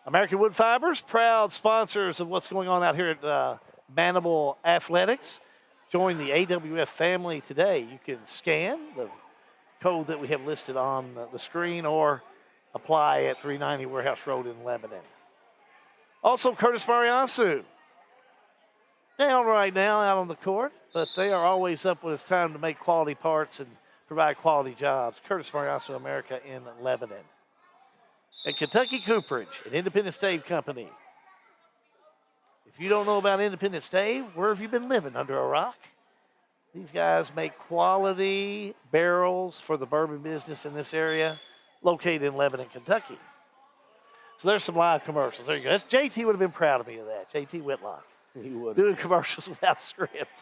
American Wood Fibers, proud sponsors of what's going on out here at Manimal Athletics. Join the AWF family today. You can scan the code that we have listed on the screen or apply at 390 Warehouse Road in Lebanon. Also, Curtis Mariasu. Down right now out on the court, but they are always up when it's time to make quality parts and provide quality jobs. Curtis Mariasu America in Lebanon. And Kentucky Cooperage, an Independent Stave company. If you don't know about Independent Stave, where have you been living? Under a rock? These guys make quality barrels for the bourbon business in this area, located in Lebanon, Kentucky. So there's some live commercials. There you go. That's, JT would have been proud of me of that. JT Whitlock. He would. Doing commercials without script.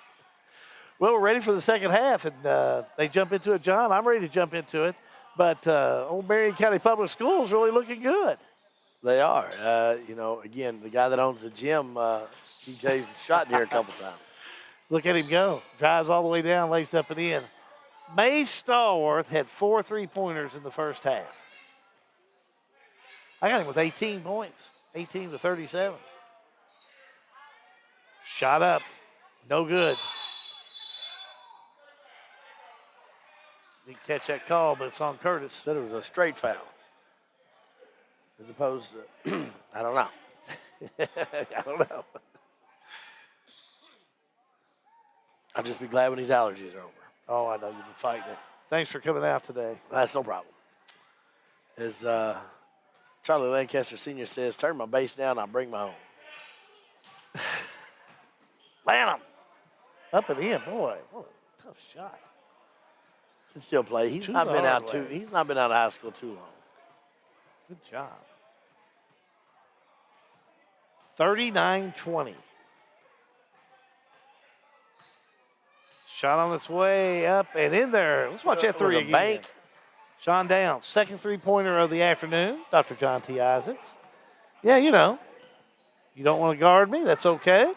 Well, we're ready for the second half, and they jump into it. John, I'm ready to jump into it. But old Marion County Public Schools really looking good. They are. Again, the guy that owns the gym, DJ's shot here a couple times. Look at him go. Drives all the way down, lays up and in. May Stallworth had 4 3-pointers in the first half. I got him with 18 points, 18 to 37. Shot up, no good. Didn't catch that call, but it's on Curtis. Said it was a straight foul. As opposed to, I don't know. I don't know. I'll just be glad when these allergies are over. Oh, I know you've been fighting it. Thanks for coming out today. That's no problem. As Charlie Lancaster Sr. says, turn my base down, I'll bring my own. Lanham. Up and in, boy. What a tough shot. Can still play. He's not been out of high school too long. Good job. 39-20. Shot on its way up and in there. Let's watch that three again. Bank. Sean Downs, second three-pointer of the afternoon. Dr. John T. Isaacs. Yeah, you know, you don't want to guard me, that's okay.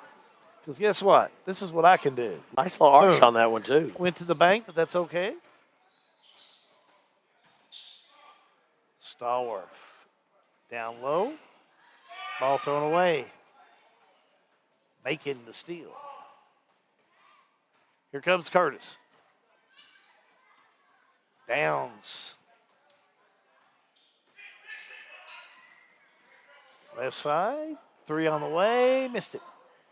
Because guess what? This is what I can do. Nice little arch on that one, too. Went to the bank, but that's okay. Stallworth down low. Ball thrown away. Making the steal. Here comes Curtis. Downs. Left side. 3 on the way. Missed it.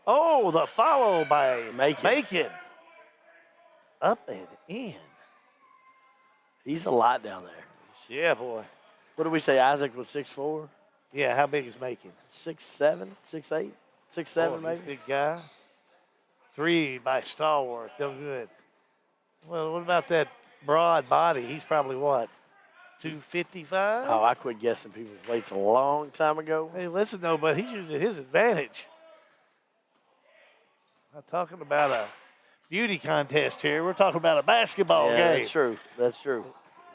Oh, the follow by Macon. Up and in. He's a lot down there. Yeah, boy. What did we say? Isaac was 6'4"? Yeah, how big is Macon? 6'7", 6'8", 6'7", maybe. Big guy. 3 by Stallworth. Still good. Well, what about that broad body? He's probably what? 255? Oh, I quit guessing people's weights a long time ago. Hey, listen, though, but he's using his advantage. I'm talking about a beauty contest here. We're talking about a basketball Yeah, game. that's true. That's true.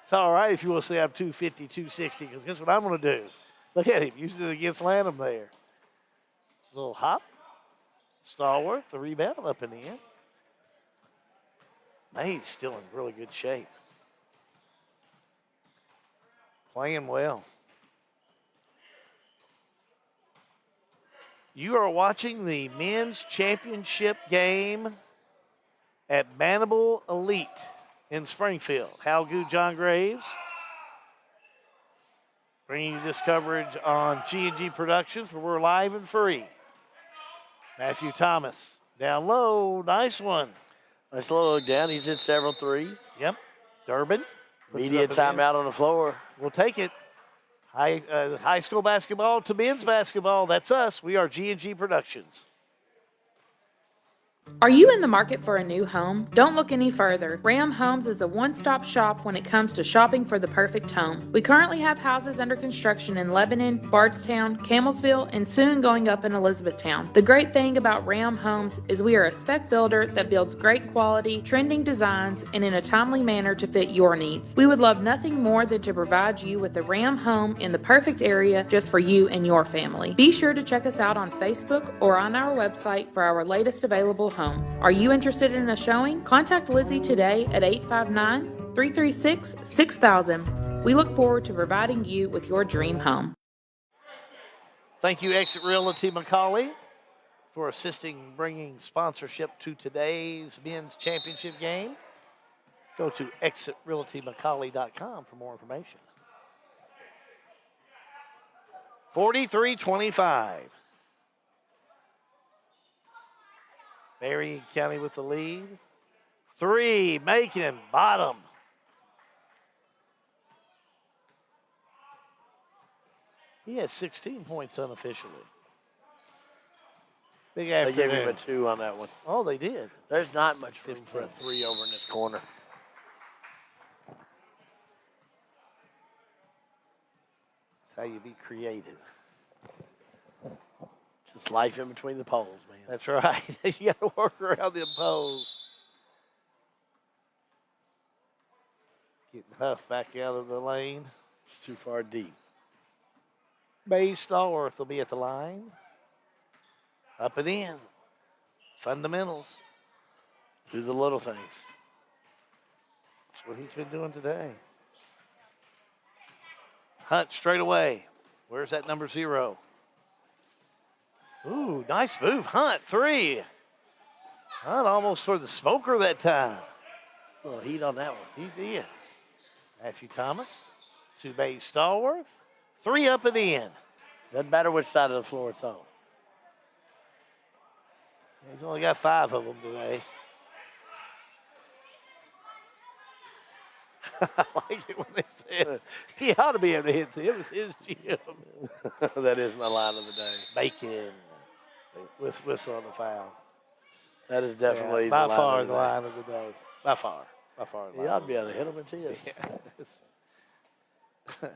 It's all right if you want to say I'm 250, 260, because guess what I'm going to do? Look at him using it against Lanham there. Little hop. Stallworth, the rebound up and in. May's still in really good shape. Playing well. You are watching the men's championship game at Manimal Elite in Springfield. Hal Good, John Graves bringing you this coverage on G&G Productions, where we're live and free. Matthew Thomas down low, nice one. Nice little look down. He's hit several threes. Yep, Durbin. Media timeout on the floor. We'll take it. High school basketball to men's basketball. That's us. We are G&G Productions. Are you in the market for a new home? Don't look any further. Ram Homes is a one-stop shop when it comes to shopping for the perfect home. We currently have houses under construction in Lebanon, Bardstown, Campbellsville, and soon going up in Elizabethtown. The great thing about Ram Homes is we are a spec builder that builds great quality, trending designs, and in a timely manner to fit your needs. We would love nothing more than to provide you with a Ram home in the perfect area just for you and your family. Be sure to check us out on Facebook or on our website for our latest available homes. Are you interested in a showing? Contact Lizzie today at 859-336-6000. We look forward to providing you with your dream home. Thank you, Exit Realty McCallie, for assisting bringing sponsorship to today's men's championship game. Go to exitrealtymccauley.com for more information. 43-25. Marion County with the lead. Three, Macon, bottom. He has 16 points unofficially. Big They afternoon. gave him a 2 on that one. Oh, they did. There's not much room for a 3 over in this corner. That's how you be creative. Just life in between the poles, man. That's right. You got to work around them poles. Getting Huff back out of the lane. It's too far deep. May Stallworth will be at the line. Up and in. Fundamentals. Do the little things. That's what he's been doing today. Hunt straight away. Where's that number 0? Ooh, nice move. Hunt, 3. Hunt almost for the smoker that time. A little heat on that one. He did. Matthew Thomas to May Stallworth. 3 up and in. Doesn't matter which side of the floor it's on. He's only got 5 of them today. I like it when they said he ought to be able to hit them. It was his gym. That is my line of the day. Bacon. Whistle on the foul. That is definitely by the line far of the the day. line of the day. By far. By far. He ought to be able to hit him. It's his. Yeah.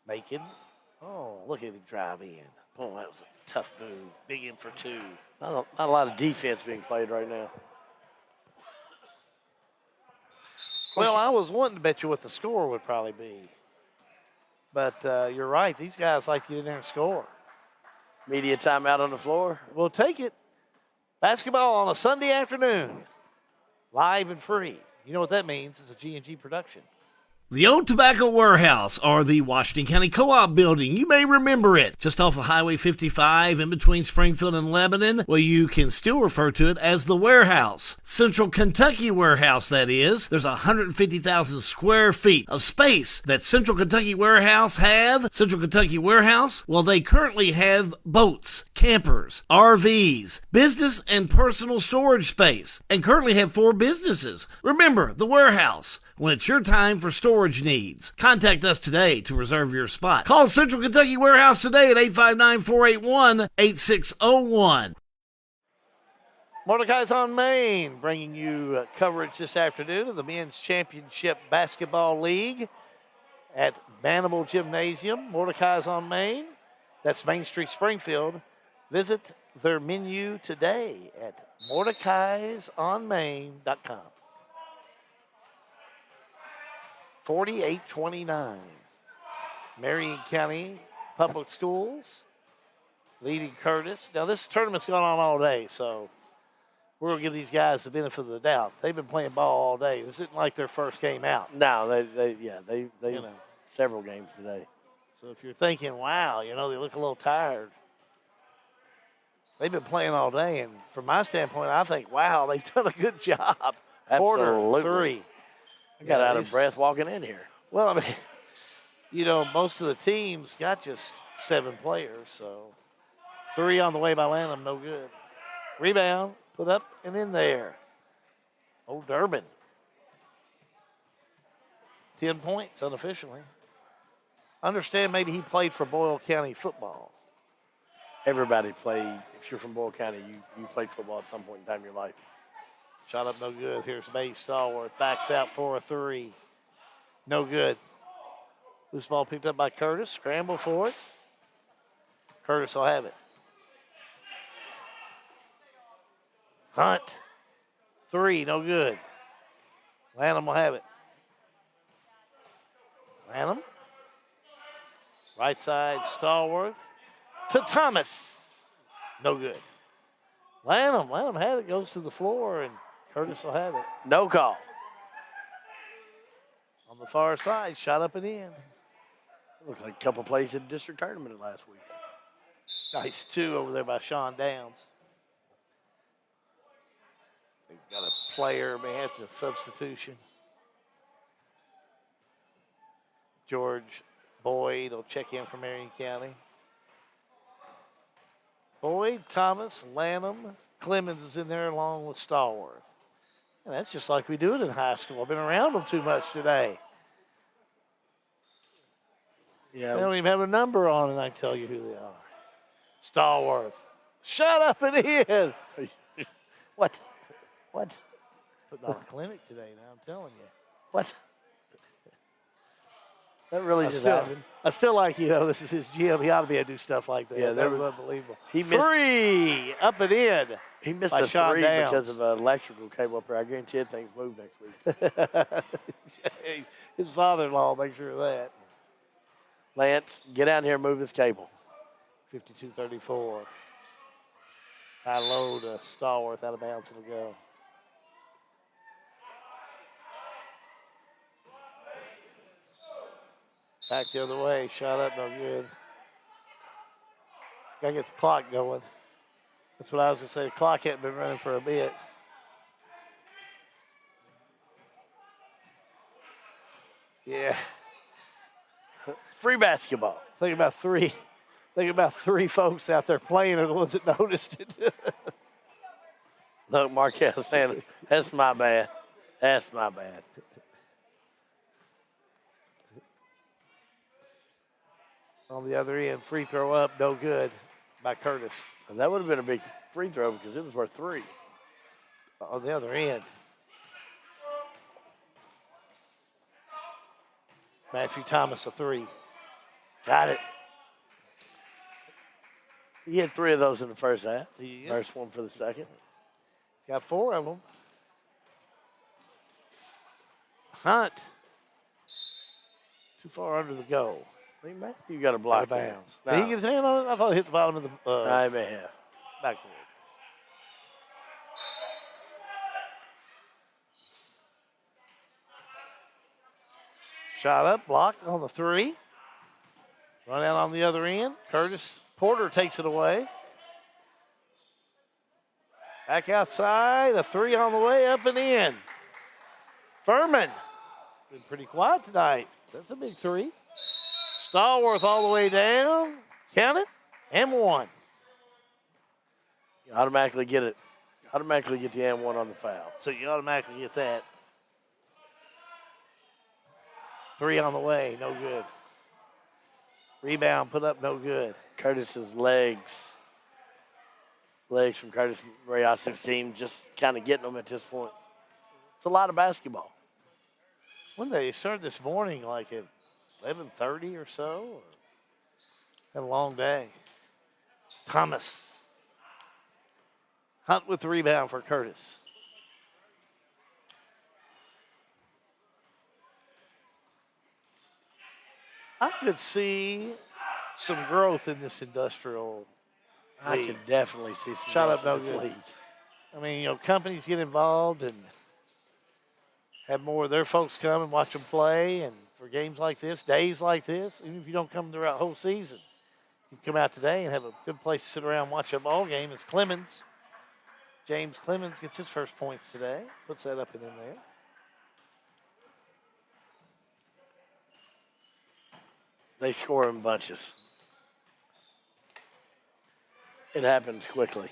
Bacon. Oh, look at him drive in. Oh, that was a tough move. Big in for 2. Not a lot of defense being played right now. Well, I was wanting to bet you what the score would probably be. But you're right. These guys like to get in there and score. Media timeout on the floor. We'll take it. Basketball on a Sunday afternoon. Live and free. You know what that means. It's a G&G production. The Old Tobacco Warehouse, or the Washington County Co-op Building. You may remember it. Just off of Highway 55 in between Springfield and Lebanon. Well, you can still refer to it as the Warehouse. Central Kentucky Warehouse, that is. There's 150,000 square feet of space that Central Kentucky Warehouse have. Central Kentucky Warehouse, well, they currently have boats, campers, RVs, business and personal storage space, and currently have 4 businesses. Remember, the Warehouse. When it's your time for storage needs, contact us today to reserve your spot. Call Central Kentucky Warehouse today at 859-481-8601. Mordecai's on Main, bringing you coverage this afternoon of the Men's Championship Basketball League at Manimal Gymnasium. Mordecai's on Main. That's Main Street, Springfield. Visit their menu today at mordecai'sonmain.com. 48-29. Marion County Public Schools leading Curtis. Now, this tournament's gone on all day, so we're going to give these guys the benefit of the doubt. They've been playing ball all day. This isn't like their first game out. No, they several games today. So if you're thinking, wow, they look a little tired, they've been playing all day. And from my standpoint, I think, wow, they've done a good job. Absolutely. Quarter 3. I got out of breath walking in here. Well, I mean, most of the teams got just 7 players, so 3 on the way by Lanham, no good. Rebound, put up and in there. Old Durbin. 10 points unofficially. Understand maybe he played for Boyle County football. Everybody played. If you're from Boyle County, you played football at some point in time in your life. Shot up no good. Here's Bay Stallworth. Backs out for a 3. No good. Loose ball picked up by Curtis. Scramble for it. Curtis will have it. Hunt. 3. No good. Lanham will have it. Lanham. Right side, Stallworth. To Thomas. No good. Lanham had it. Goes to the floor, and Curtis will have it. No call. On the far side, shot up and in. Looks like a couple plays in the district tournament last week. Nice 2 over there by Sean Downs. They've got a player, may have to substitution. George Boyd will check in for Marion County. Boyd, Thomas, Lanham, Clemens is in there along with Stallworth. And that's just like we do it in high school. I've been around them too much today. Yeah. They don't even have a number on it, I can tell you who they are. Stallworth. Shut up and in. What? Putting on a clinic today now, I'm telling you. What? That really just happened. I still like, this is his gym. He ought to be able to do stuff like that. Yeah, that was unbelievable. He missed 3 up and in. He missed by a Sean 3 Downs. because of an electrical cable up there. I guarantee things move next week. His father-in-law will make sure of that. Lance, get out here and move this cable. 52-34. High low to Stallworth, out of bounds it'll go. Back the other way, shot up, no good. Gotta get the clock going. That's what I was gonna say. The clock hadn't been running for a bit. Yeah. Free basketball. Think about three folks out there playing are the ones that noticed it. Look, Marquez saying, that's my bad. That's my bad. On the other end, free throw up, no good by Curtis. And that would have been a big free throw because it was worth 3. On the other end. Matthew Thomas, a 3. Got it. He had 3 of those in the first half. Yeah. First one for the second. He's got 4 of them. Hunt. Too far under the goal. I think Matthew got a block there. Did he get his hand on it? I thought it hit the bottom of the I may have. backboard. Shot up, blocked on the 3. Run out on the other end. Curtis Porter takes it away. Back outside, a 3 on the way, up and in. Furman. Been pretty quiet tonight. That's a big 3. Stallworth all the way down. Count it. And 1. You automatically get it. Automatically get the and 1 on the foul. So you automatically get that. 3 on the way, no good. Rebound put up, no good. Curtis's legs from Curtis Mariotti's team just kind of getting them at this point. It's a lot of basketball. When they started this morning, like at 11:30 or so. Had a long day. Thomas Hunt with the rebound for Curtis. I could see some growth in this industrial I league. could definitely see some Shot growth up no in this good. league. I mean, companies get involved and have more of their folks come and watch them play. And for games like this, days like this, even if you don't come throughout the whole season, you come out today and have a good place to sit around and watch a ball game. It's Clemens. James Clemens gets his first points today. Puts that up and in there. They score in bunches. It happens quickly.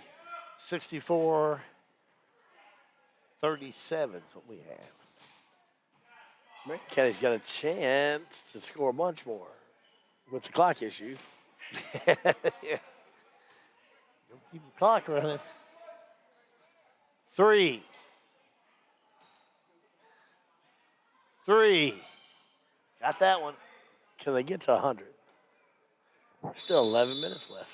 64-37 is what we have. Marion County's got a chance to score a bunch more with the clock issues. Yeah. Keep the clock running. 3. Got that one. Can they get to 100? Still 11 minutes left.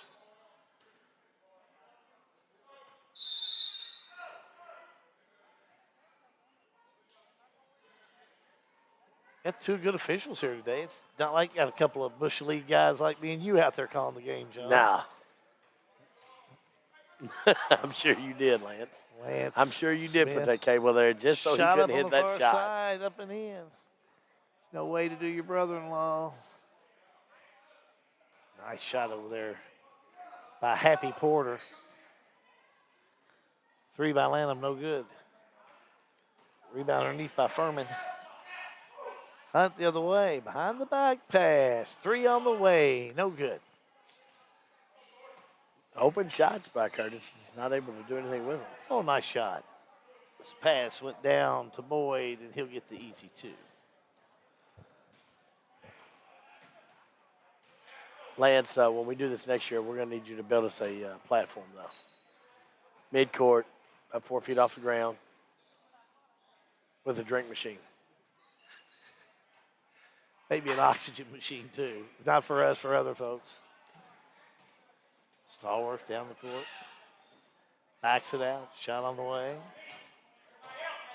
Got 2 good officials here today. It's not like you got a couple of Bush League guys like me and you out there calling the game, John. Nah. I'm sure you did, Lance. I'm sure you did put that cable there just so he couldn't hit that shot. Shot up on the far side, up and in. There's no way to do your brother-in-law. Nice shot over there by Happy Porter. 3 by Lanham, no good. Rebound underneath by Furman. Hunt the other way, behind the back pass. 3 on the way, no good. Open shots by Curtis. He's not able to do anything with them. Oh, nice shot. This pass went down to Boyd, and he'll get the easy 2. Lance, when we do this next year, we're going to need you to build us a platform, though. Mid-court, about 4 feet off the ground, with a drink machine. Maybe an oxygen machine, too. Not for us, for other folks. Stallworth down the court. Backs it out. Shot on the way.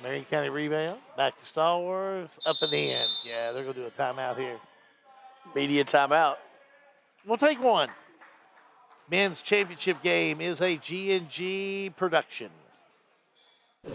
Marion County rebound. Back to Stallworth. Up and in. Yeah, they're going to do a timeout here. Media timeout. We'll take one. Men's championship game is a G&G production.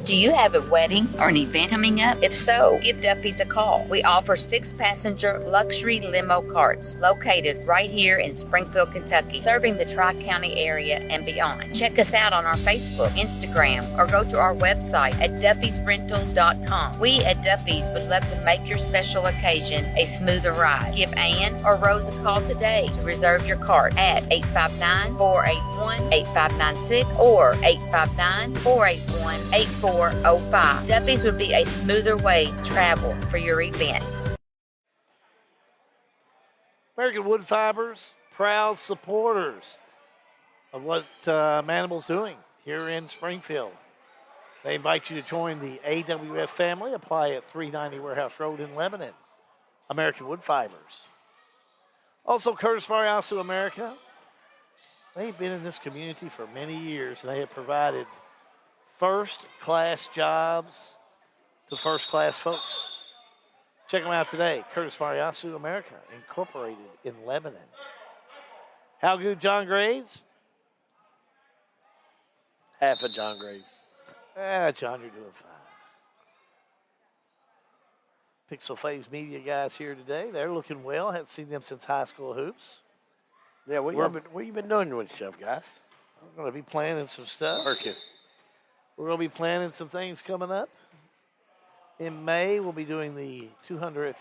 Do you have a wedding or an event coming up? If so, give Duffy's a call. We offer 6-passenger luxury limo carts located right here in Springfield, Kentucky, serving the Tri-County area and beyond. Check us out on our Facebook, Instagram, or go to our website at duffysrentals.com. We at Duffy's would love to make your special occasion a smoother ride. Give Ann or Rose a call today to reserve your cart at 859-481-8596 or 859-481-8405. Duffy's would be a smoother way to travel for your event. American Wood Fibers, proud supporters of what Manimal's doing here in Springfield. They invite you to join the AWF family. Apply at 390 Warehouse Road in Lebanon. American Wood Fibers. Also, Curtis Mariasu America. They've been in this community for many years, and they have provided first-class jobs to first-class folks. Check them out today. Curtis Mariasu America, Incorporated in Lebanon. How good, John Graves? Half of John Graves. John, you're doing fine. Pixel Faves Media guys here today. They're looking well. Haven't seen them since high school hoops. Yeah, what you been doing with yourself, guys? I'm going to be planning some stuff. Working. We're going to be planning some things coming up. In May, we'll be doing the 200th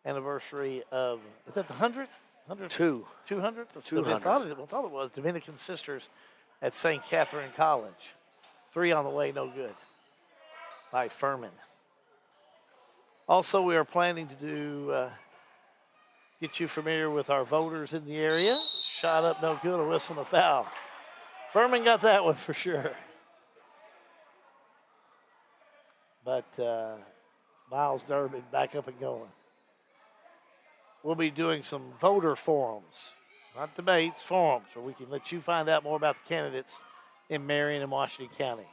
anniversary of, is that the 100th? 200th? 200th. I thought it was Dominican Sisters at St. Catherine College. 3 on the way, no good, by Furman. Also, we are planning to do, get you familiar with our voters in the area. Shot up, no good, a whistle and a foul. Furman got that one for sure. But Miles Durbin back up and going. We'll be doing some voter forums, not debates, forums, where we can let you find out more about the candidates in Marion and Washington County.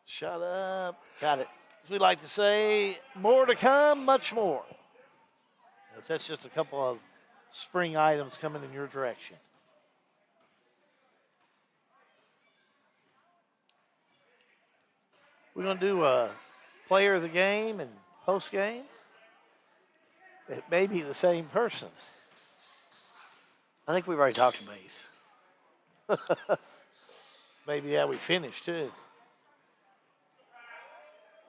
Shut up. Got it. As we like to say, more to come, much more. That's just a couple of spring items coming in your direction. We're going to do a player of the game and post game. It may be the same person. I think we've already talked to Mace. Maybe how we finished, too.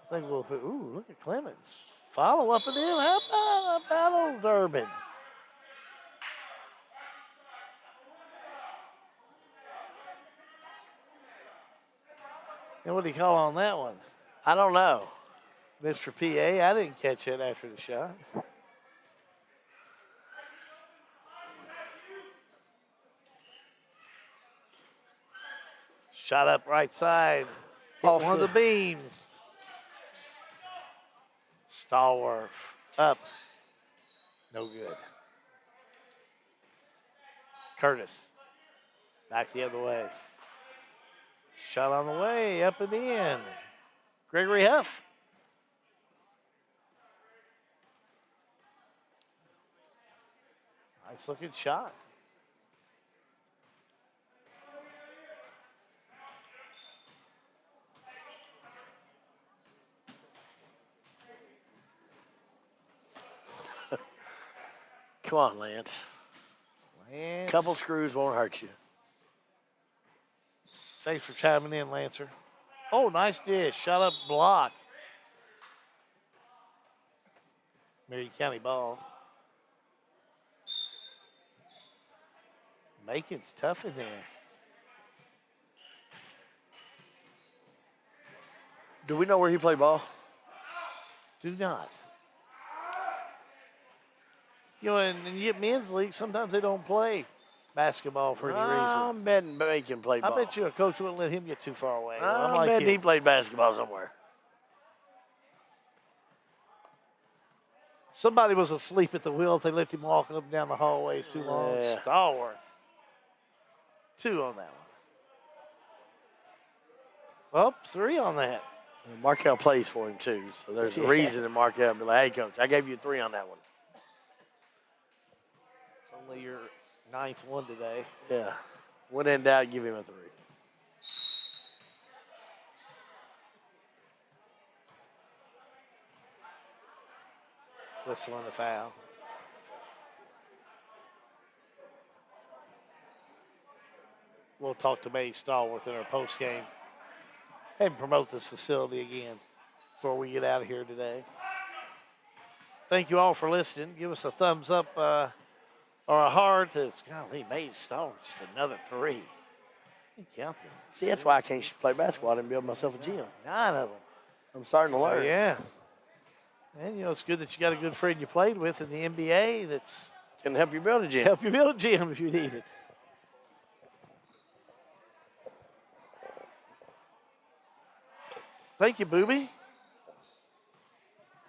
I think we'll put, ooh, look at Clemens. Follow up and in. How about old Durbin? And what did he call on that one? I don't know. Mr. PA, I didn't catch it after the shot. Shot up right side. Hit Off one of the beams. Stallworth up. No good. Curtis. Back the other way. Shot on the way, up and in. Gregory Huff. Nice looking shot. Come on, Lance. Couple screws won't hurt you. Thanks for chiming in, Lancer. Oh, nice dish. Shot up block. Marion County ball. Macon's tough in there. Do we know where he played ball? Do not. You know, in the men's league, sometimes they don't play basketball for any reason. I'm betting Macon played ball. I bet you a coach wouldn't let him get too far away. I'm betting he played basketball somewhere. Somebody was asleep at the wheel if they let him walk up and down the hallways too long. Yeah. Stallworth. 2 on that one. Up 3 on that. And Markel plays for him, too. So there's a reason that Markel be like, hey, coach, I gave you 3 on that one. It's only your 9th one today. Yeah. When in doubt, give him a 3. Whistle on the foul. We'll talk to May Stallworth in our post game and promote this facility again before we get out of here today. Thank you all for listening. Give us a thumbs up or a heart. It's golly, May Stallworth, just another 3. Count them. See, that's why I can't play basketball. I didn't build myself a gym. 9 of them. I'm starting to learn. Yeah. And, you know, it's good that you got a good friend you played with in the NBA that's going to help you build a gym. Help you build a gym if you need it. Thank you, Booby.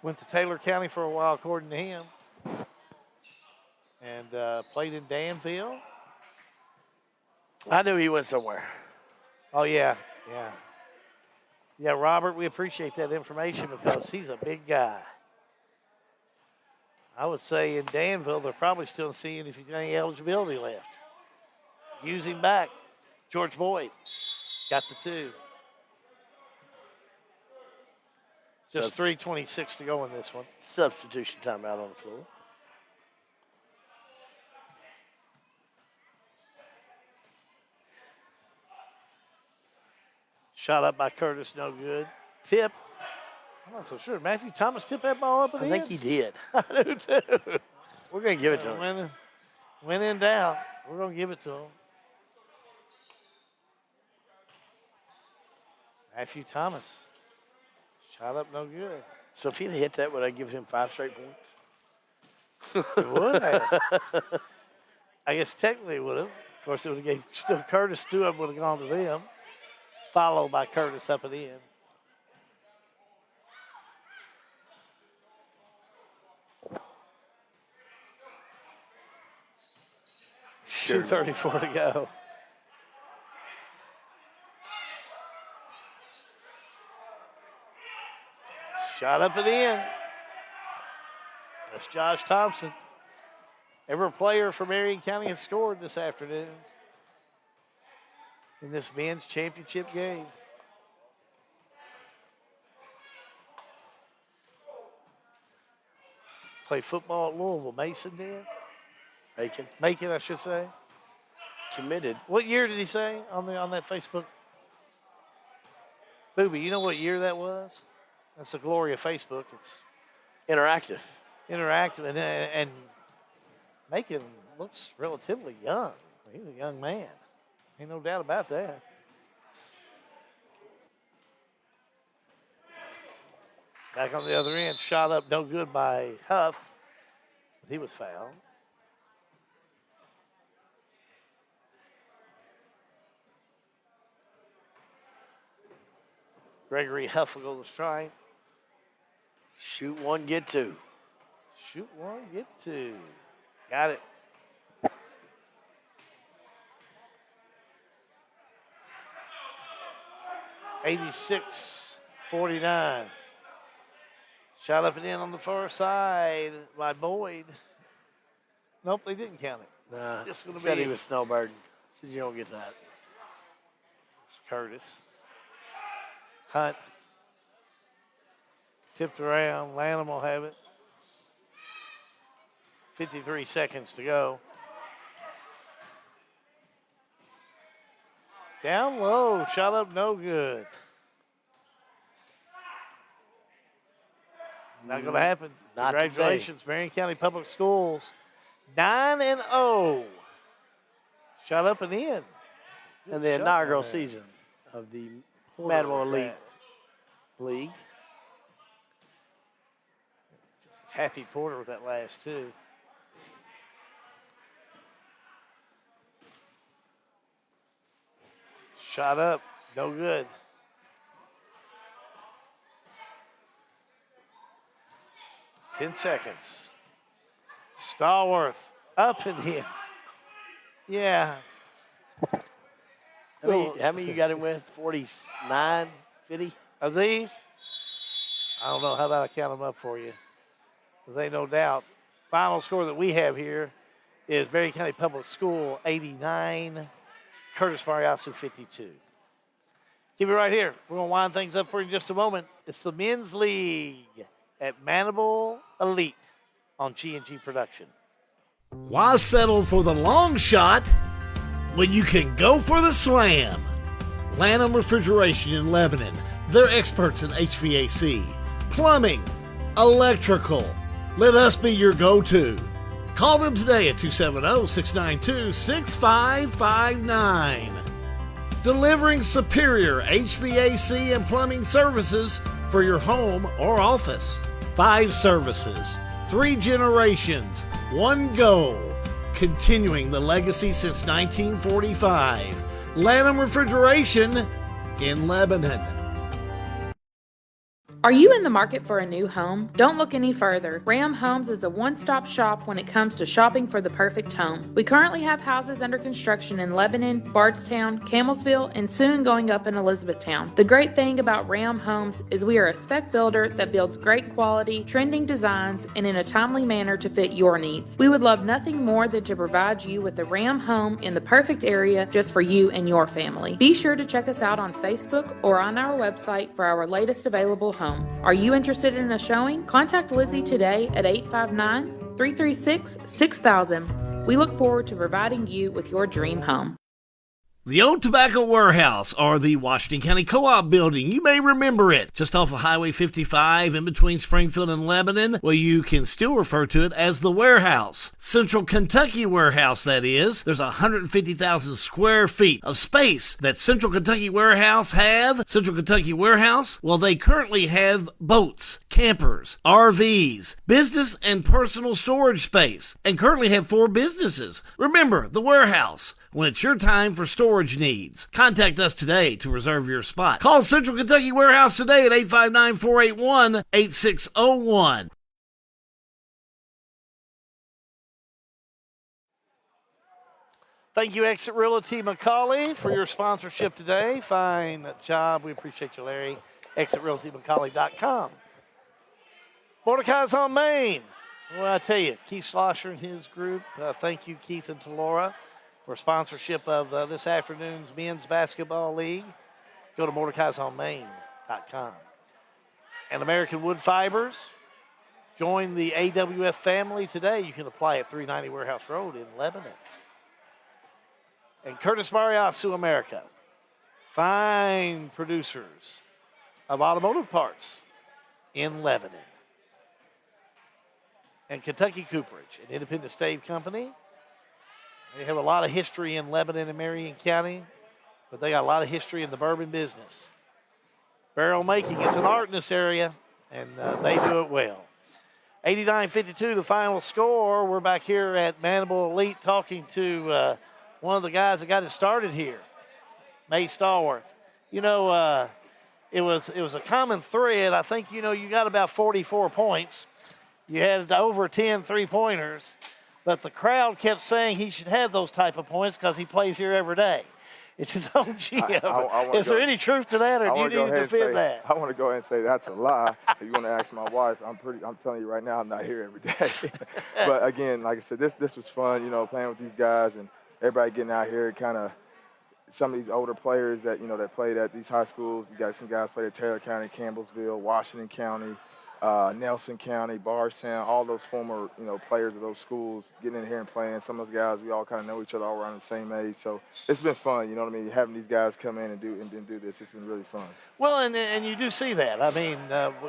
Went to Taylor County for a while, according to him. And played in Danville. I knew he went somewhere. Oh, yeah, yeah. Yeah, Robert, we appreciate that information because he's a big guy. I would say in Danville, they're probably still seeing if he's got any eligibility left. Use him back. George Boyd got the 2. Just 3:26 to go in this one. Substitution timeout on the floor. Shot up by Curtis, no good. Tip. I'm not so sure. Matthew Thomas tipped that ball up in the I think end? he did. I do too. We're going to give it to him. When in doubt, we're going to give it to him. Matthew Thomas. Shot up, no good. So if he'd hit that, would I give him 5 straight points? It would have. I guess technically it would have. Of course, it would have gave still Curtis. 2 of them would have gone to them. Followed by Curtis up at the end. Sure. 2:34 to go. Shot up and in. That's Josh Thompson. Every player from Marion County has scored this afternoon in this men's championship game. Play football at Louisville. Mason did. Macon, I should say. Committed. What year did he say on that Facebook? Booby, you know what year that was? That's the glory of Facebook. It's Interactive. and Macon looks relatively young. He's a young man. Ain't no doubt about that. Back on the other end, shot up, no good by Huff. But he was fouled. Gregory Huff will go to strike. Shoot one, get two. Shoot one, get two. Got it. (86-49). Shot up and in on the far side by Boyd. Nope, they didn't count it. Nah, It's gonna said be he was snowbirding. Said you don't get that. It's Curtis. Hunt. Tipped around. Lanham will have it. 53 seconds to go. Down low. Shot up, no good. Not going to happen. Not Congratulations, Marion County Public Schools. 9-0. Shot up and in. And the inaugural season of the Manimal Elite League. Happy Porter with that last two. Shot up, no good. Ten seconds. Stallworth up and in. Yeah. How many you got him with? 49, 50? Of these, I don't know. How about I count them up for you? Because ain't no doubt. Final score that we have here is Marion County Public School 89, Curtis Mariasu 52. Keep it right here. We're going to wind things up for you in just a moment. It's the Men's League at Manimal Elite on G&G Production. Why settle for the long shot when you can go for the slam? Lanham Refrigeration in Lebanon. They're experts in HVAC, plumbing, electrical. Let us be your go-to. Call them today at 270-692-6559. Delivering superior HVAC and plumbing services for your home or office. 5 services, 3 generations, 1 goal. Continuing the legacy since 1945. Lanham Refrigeration in Lebanon. Are you in the market for a new home? Don't look any further. Ram Homes is a one-stop shop when it comes to shopping for the perfect home. We currently have houses under construction in Lebanon, Bardstown, Campbellsville, and soon going up in Elizabethtown. The great thing about Ram Homes is we are a spec builder that builds great quality, trending designs, and in a timely manner to fit your needs. We would love nothing more than to provide you with a Ram home in the perfect area just for you and your family. Be sure to check us out on Facebook or on our website for our latest available homes. Are you interested in a showing? Contact Lizzie today at 859-336-6000. We look forward to providing you with your dream home. The Old Tobacco Warehouse, or the Washington County Co-op Building. You may remember it. Just off of Highway 55 in between Springfield and Lebanon. Well, you can still refer to it as the Warehouse. Central Kentucky Warehouse, that is. There's 150,000 square feet of space that Central Kentucky Warehouse have. Central Kentucky Warehouse, well, they currently have boats, campers, RVs, business and personal storage space, and currently have 4 businesses. Remember, the Warehouse. When it's your time for storage needs, contact us today to reserve your spot. Call Central Kentucky Warehouse today at 859-481-8601. Thank you, Exit Realty McCauley, for your sponsorship today. Fine job. We appreciate you, Larry. ExitRealtyMcCauley.com. Mordecai's on Main. Well, I tell you, Keith Slosher and his group, thank you, Keith and Talora, for sponsorship of this afternoon's men's basketball league. Go to mordecai'sonmain.com. And American Wood Fibers, join the AWF family today. You can apply at 390 Warehouse Road in Lebanon. And Curtis Mariasu America, fine producers of automotive parts in Lebanon. And Kentucky Cooperage, an independent stave company. They have a lot of history in Lebanon and Marion County, but they got a lot of history in the bourbon business. Barrel making, it's an art in this area, and they do it well. 89-52, the final score. We're back here at Manimal Elite talking to one of the guys that got it started here, May Stallworth. You know, it was a common thread. I think, you know, you got about 44 points. You had over 10 three-pointers, but the crowd kept saying he should have those type of points because he plays here every day. It's his own gym. Is there any truth to that, or do you need to defend that? I want to go ahead and say that's a lie. If you want to ask my wife, I'm telling you right now, I'm not here every day. But again, like I said, this was fun, you know, playing with these guys and everybody getting out here. Kind of some of these older players that, you know, that played at these high schools. You got some guys played at Taylor County, Campbellsville, Washington County, Nelson County, Bardstown, all those former, you know, players of those schools getting in here and playing. Some of those guys, we all kind of know each other, all around the same age. So it's been fun, you know what I mean? Having these guys come in and do this, it's been really fun. Well, and you do see that. I mean,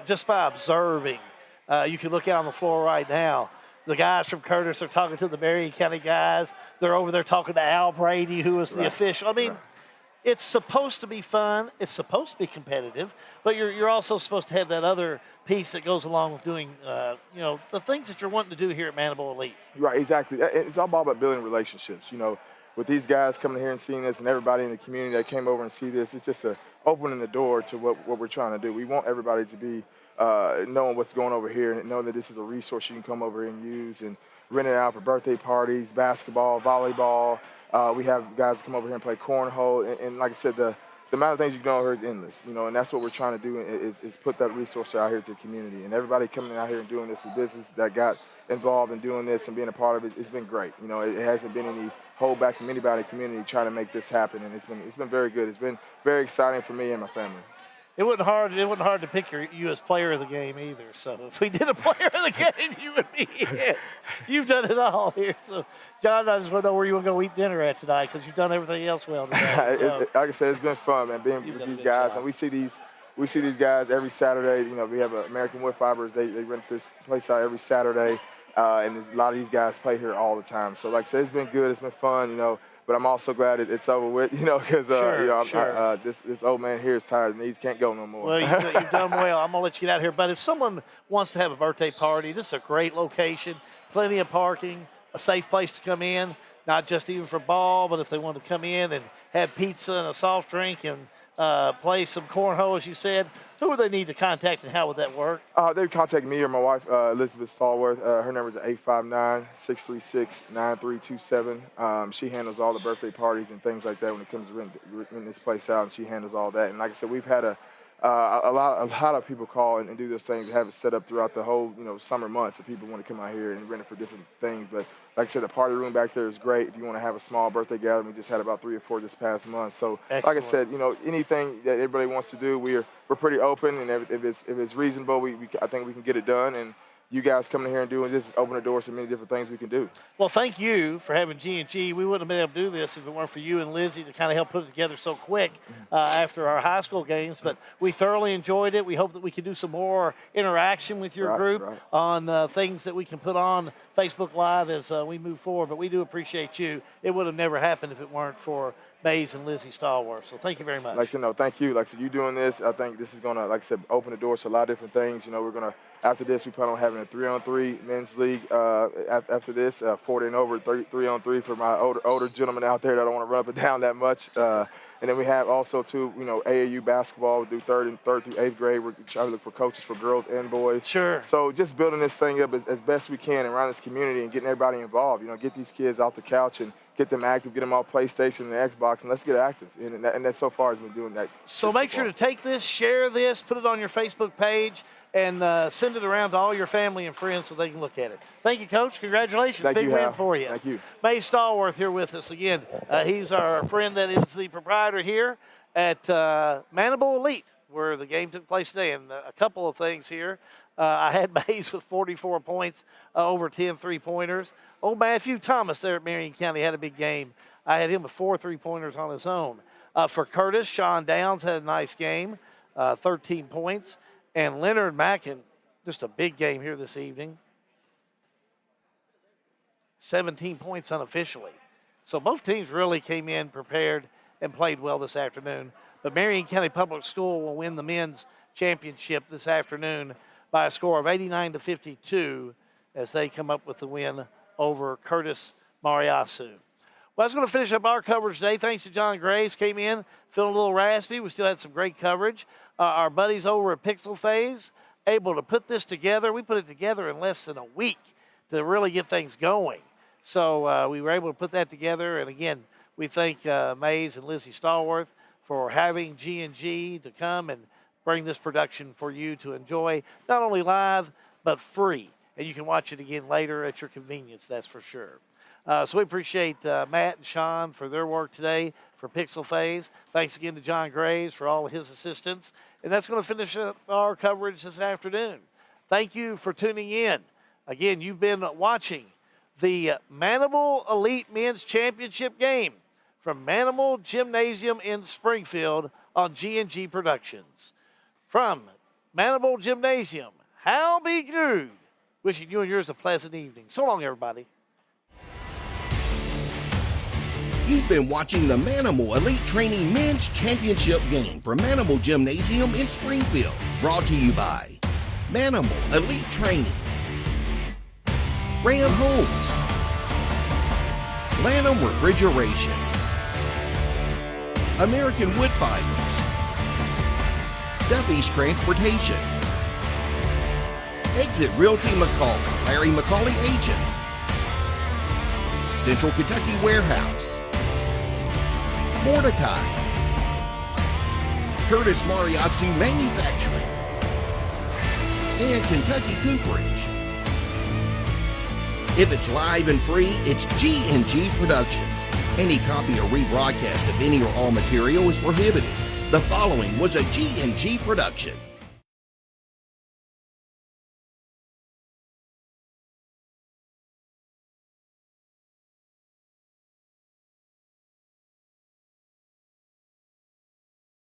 just by observing, you can look out on the floor right now. The guys from Curtis are talking to the Marion County guys. They're over there talking to Al Brady, who was the official. I mean, it's supposed to be fun. It's supposed to be competitive, but you're also supposed to have that other piece that goes along with doing, you know, the things that you're wanting to do here at Manimal Elite. Right, exactly. It's all about building relationships, you know. With these guys coming here and seeing this and everybody in the community that came over and see this, it's just opening the door to what we're trying to do. We want everybody to be knowing what's going over here and knowing that this is a resource you can come over and use and rent it out for birthday parties, basketball, volleyball. We have guys come over here and play cornhole. And like I said, the amount of things you can go over here is endless, you know, and that's what we're trying to do is put that resource out here to the community. And everybody coming out here and doing this, the business that got involved in doing this and being a part of it, it's been great. You know, it hasn't been any holdback from anybody in the community trying to make this happen, and it's been very good. It's been very exciting for me and my family. It wasn't hard to pick you as player of the game either. So if we did a player of the game, you would be it. You've done it all here. So, John, I just want to know where you want to go eat dinner at tonight because you've done everything else well today. So. Like I said, it's been fun, man, being with these guys. And we see these guys every Saturday. You know, we have American Wood Fibers. They rent this place out every Saturday. And a lot of these guys play here all the time. So, like I said, it's been good. It's been fun, you know. But I'm also glad it's over with, you know, because this old man here is tired. The knees can't go no more. Well, you've done well. I'm going to let you get out here. But if someone wants to have a birthday party, this is a great location, plenty of parking, a safe place to come in, not just even for ball, but if they want to come in and have pizza and a soft drink and play some cornhole, as you said, who would they need to contact and how would that work? They would contact me or my wife, Elizabeth Stallworth. Her number is 859-636-9327. She handles all the birthday parties and things like that when it comes to renting this place out, and she handles all that. And like I said, we've had a lot of people call and do those things and have it set up throughout the whole, you know, summer months if people want to come out here and rent it for different things. But like I said, the party room back there is great. If you want to have a small birthday gathering, we just had about 3 or 4 this past month. So Excellent. Like I said, you know, anything that everybody wants to do, we're pretty open, and if it's reasonable, I think we can get it done. And you guys coming here and doing this open the doors to many different things we can do. Well, thank you for having G&G. We wouldn't have been able to do this if it weren't for you and Lizzie to kind of help put it together so quick after our high school games. But we thoroughly enjoyed it. We hope that we can do some more interaction with your group on things that we can put on Facebook Live as we move forward. But we do appreciate you. It would have never happened if it weren't for Mays and Lizzie Stallworth. So thank you very much. Like I said, no, thank you. Like I said, you doing this, I think this is going to, like I said, open the doors to a lot of different things. You know, we're going to, after this, we plan on having a 3-on-3 men's league after this, 40 and over, 3-on-3 for my older gentlemen out there that don't want to rub it down that much. And then we have also, too, you know, AAU basketball. We do third through 8th grade. We're trying to look for coaches for girls and boys. Sure. So just building this thing up as best we can around this community and getting everybody involved. You know, get these kids off the couch and get them active, get them off PlayStation and Xbox, and let's get active. And that so far has been doing that. So make sure to take this, share this, put it on your Facebook page, and send it around to all your family and friends so they can look at it. Thank you, Coach. Congratulations. Thank Big you, win Hal. for you. Thank you. May Stallworth here with us again. He's our friend that is the proprietor here at Manimal Elite, where the game took place today. And a couple of things here. I had Mays with 44 points, over 10 three-pointers. Old Matthew Thomas there at Marion County had a big game. I had him with 4 three-pointers on his own. For Curtis, Sean Downs had a nice game, 13 points. And Leonard Mackin, just a big game here this evening, 17 points unofficially. So both teams really came in prepared and played well this afternoon. But Marion County Public School will win the men's championship this afternoon by a score of 89-52 as they come up with the win over Curtis Mariasu. Well, that's going to finish up our coverage today. Thanks to John Graves. Came in, feeling a little raspy. We still had some great coverage. Our buddies over at Pixel Phase, able to put this together. We put it together in less than a week to really get things going. So we were able to put that together. And, again, we thank Mays and Lizzie Stallworth for having G&G to come and bring this production for you to enjoy, not only live, but free. And you can watch it again later at your convenience, that's for sure. So we appreciate Matt and Sean for their work today for Pixel Phase. Thanks again to John Graves for all of his assistance. And that's going to finish up our coverage this afternoon. Thank you for tuning in. Again, you've been watching the Manimal Elite Men's Championship game from Manimal Gymnasium in Springfield on G&G Productions. From Manimal Gymnasium, Hal B. Good, wishing you and yours a pleasant evening. So long, everybody. You've been watching the Manimal Elite Training Men's Championship game from Manimal Gymnasium in Springfield. Brought to you by Manimal Elite Training, Ram Homes, Lanham Refrigeration, American Wood Fibers, Duffy's Transportation, Exit Realty McCauley, Larry McCauley Agent, Central Kentucky Warehouse, Mordecai's, Curtis Mariatsu Manufacturing, and Kentucky Cooperage. If it's live and free, it's G&G Productions. Any copy or rebroadcast of any or all material is prohibited. The following was a G&G production.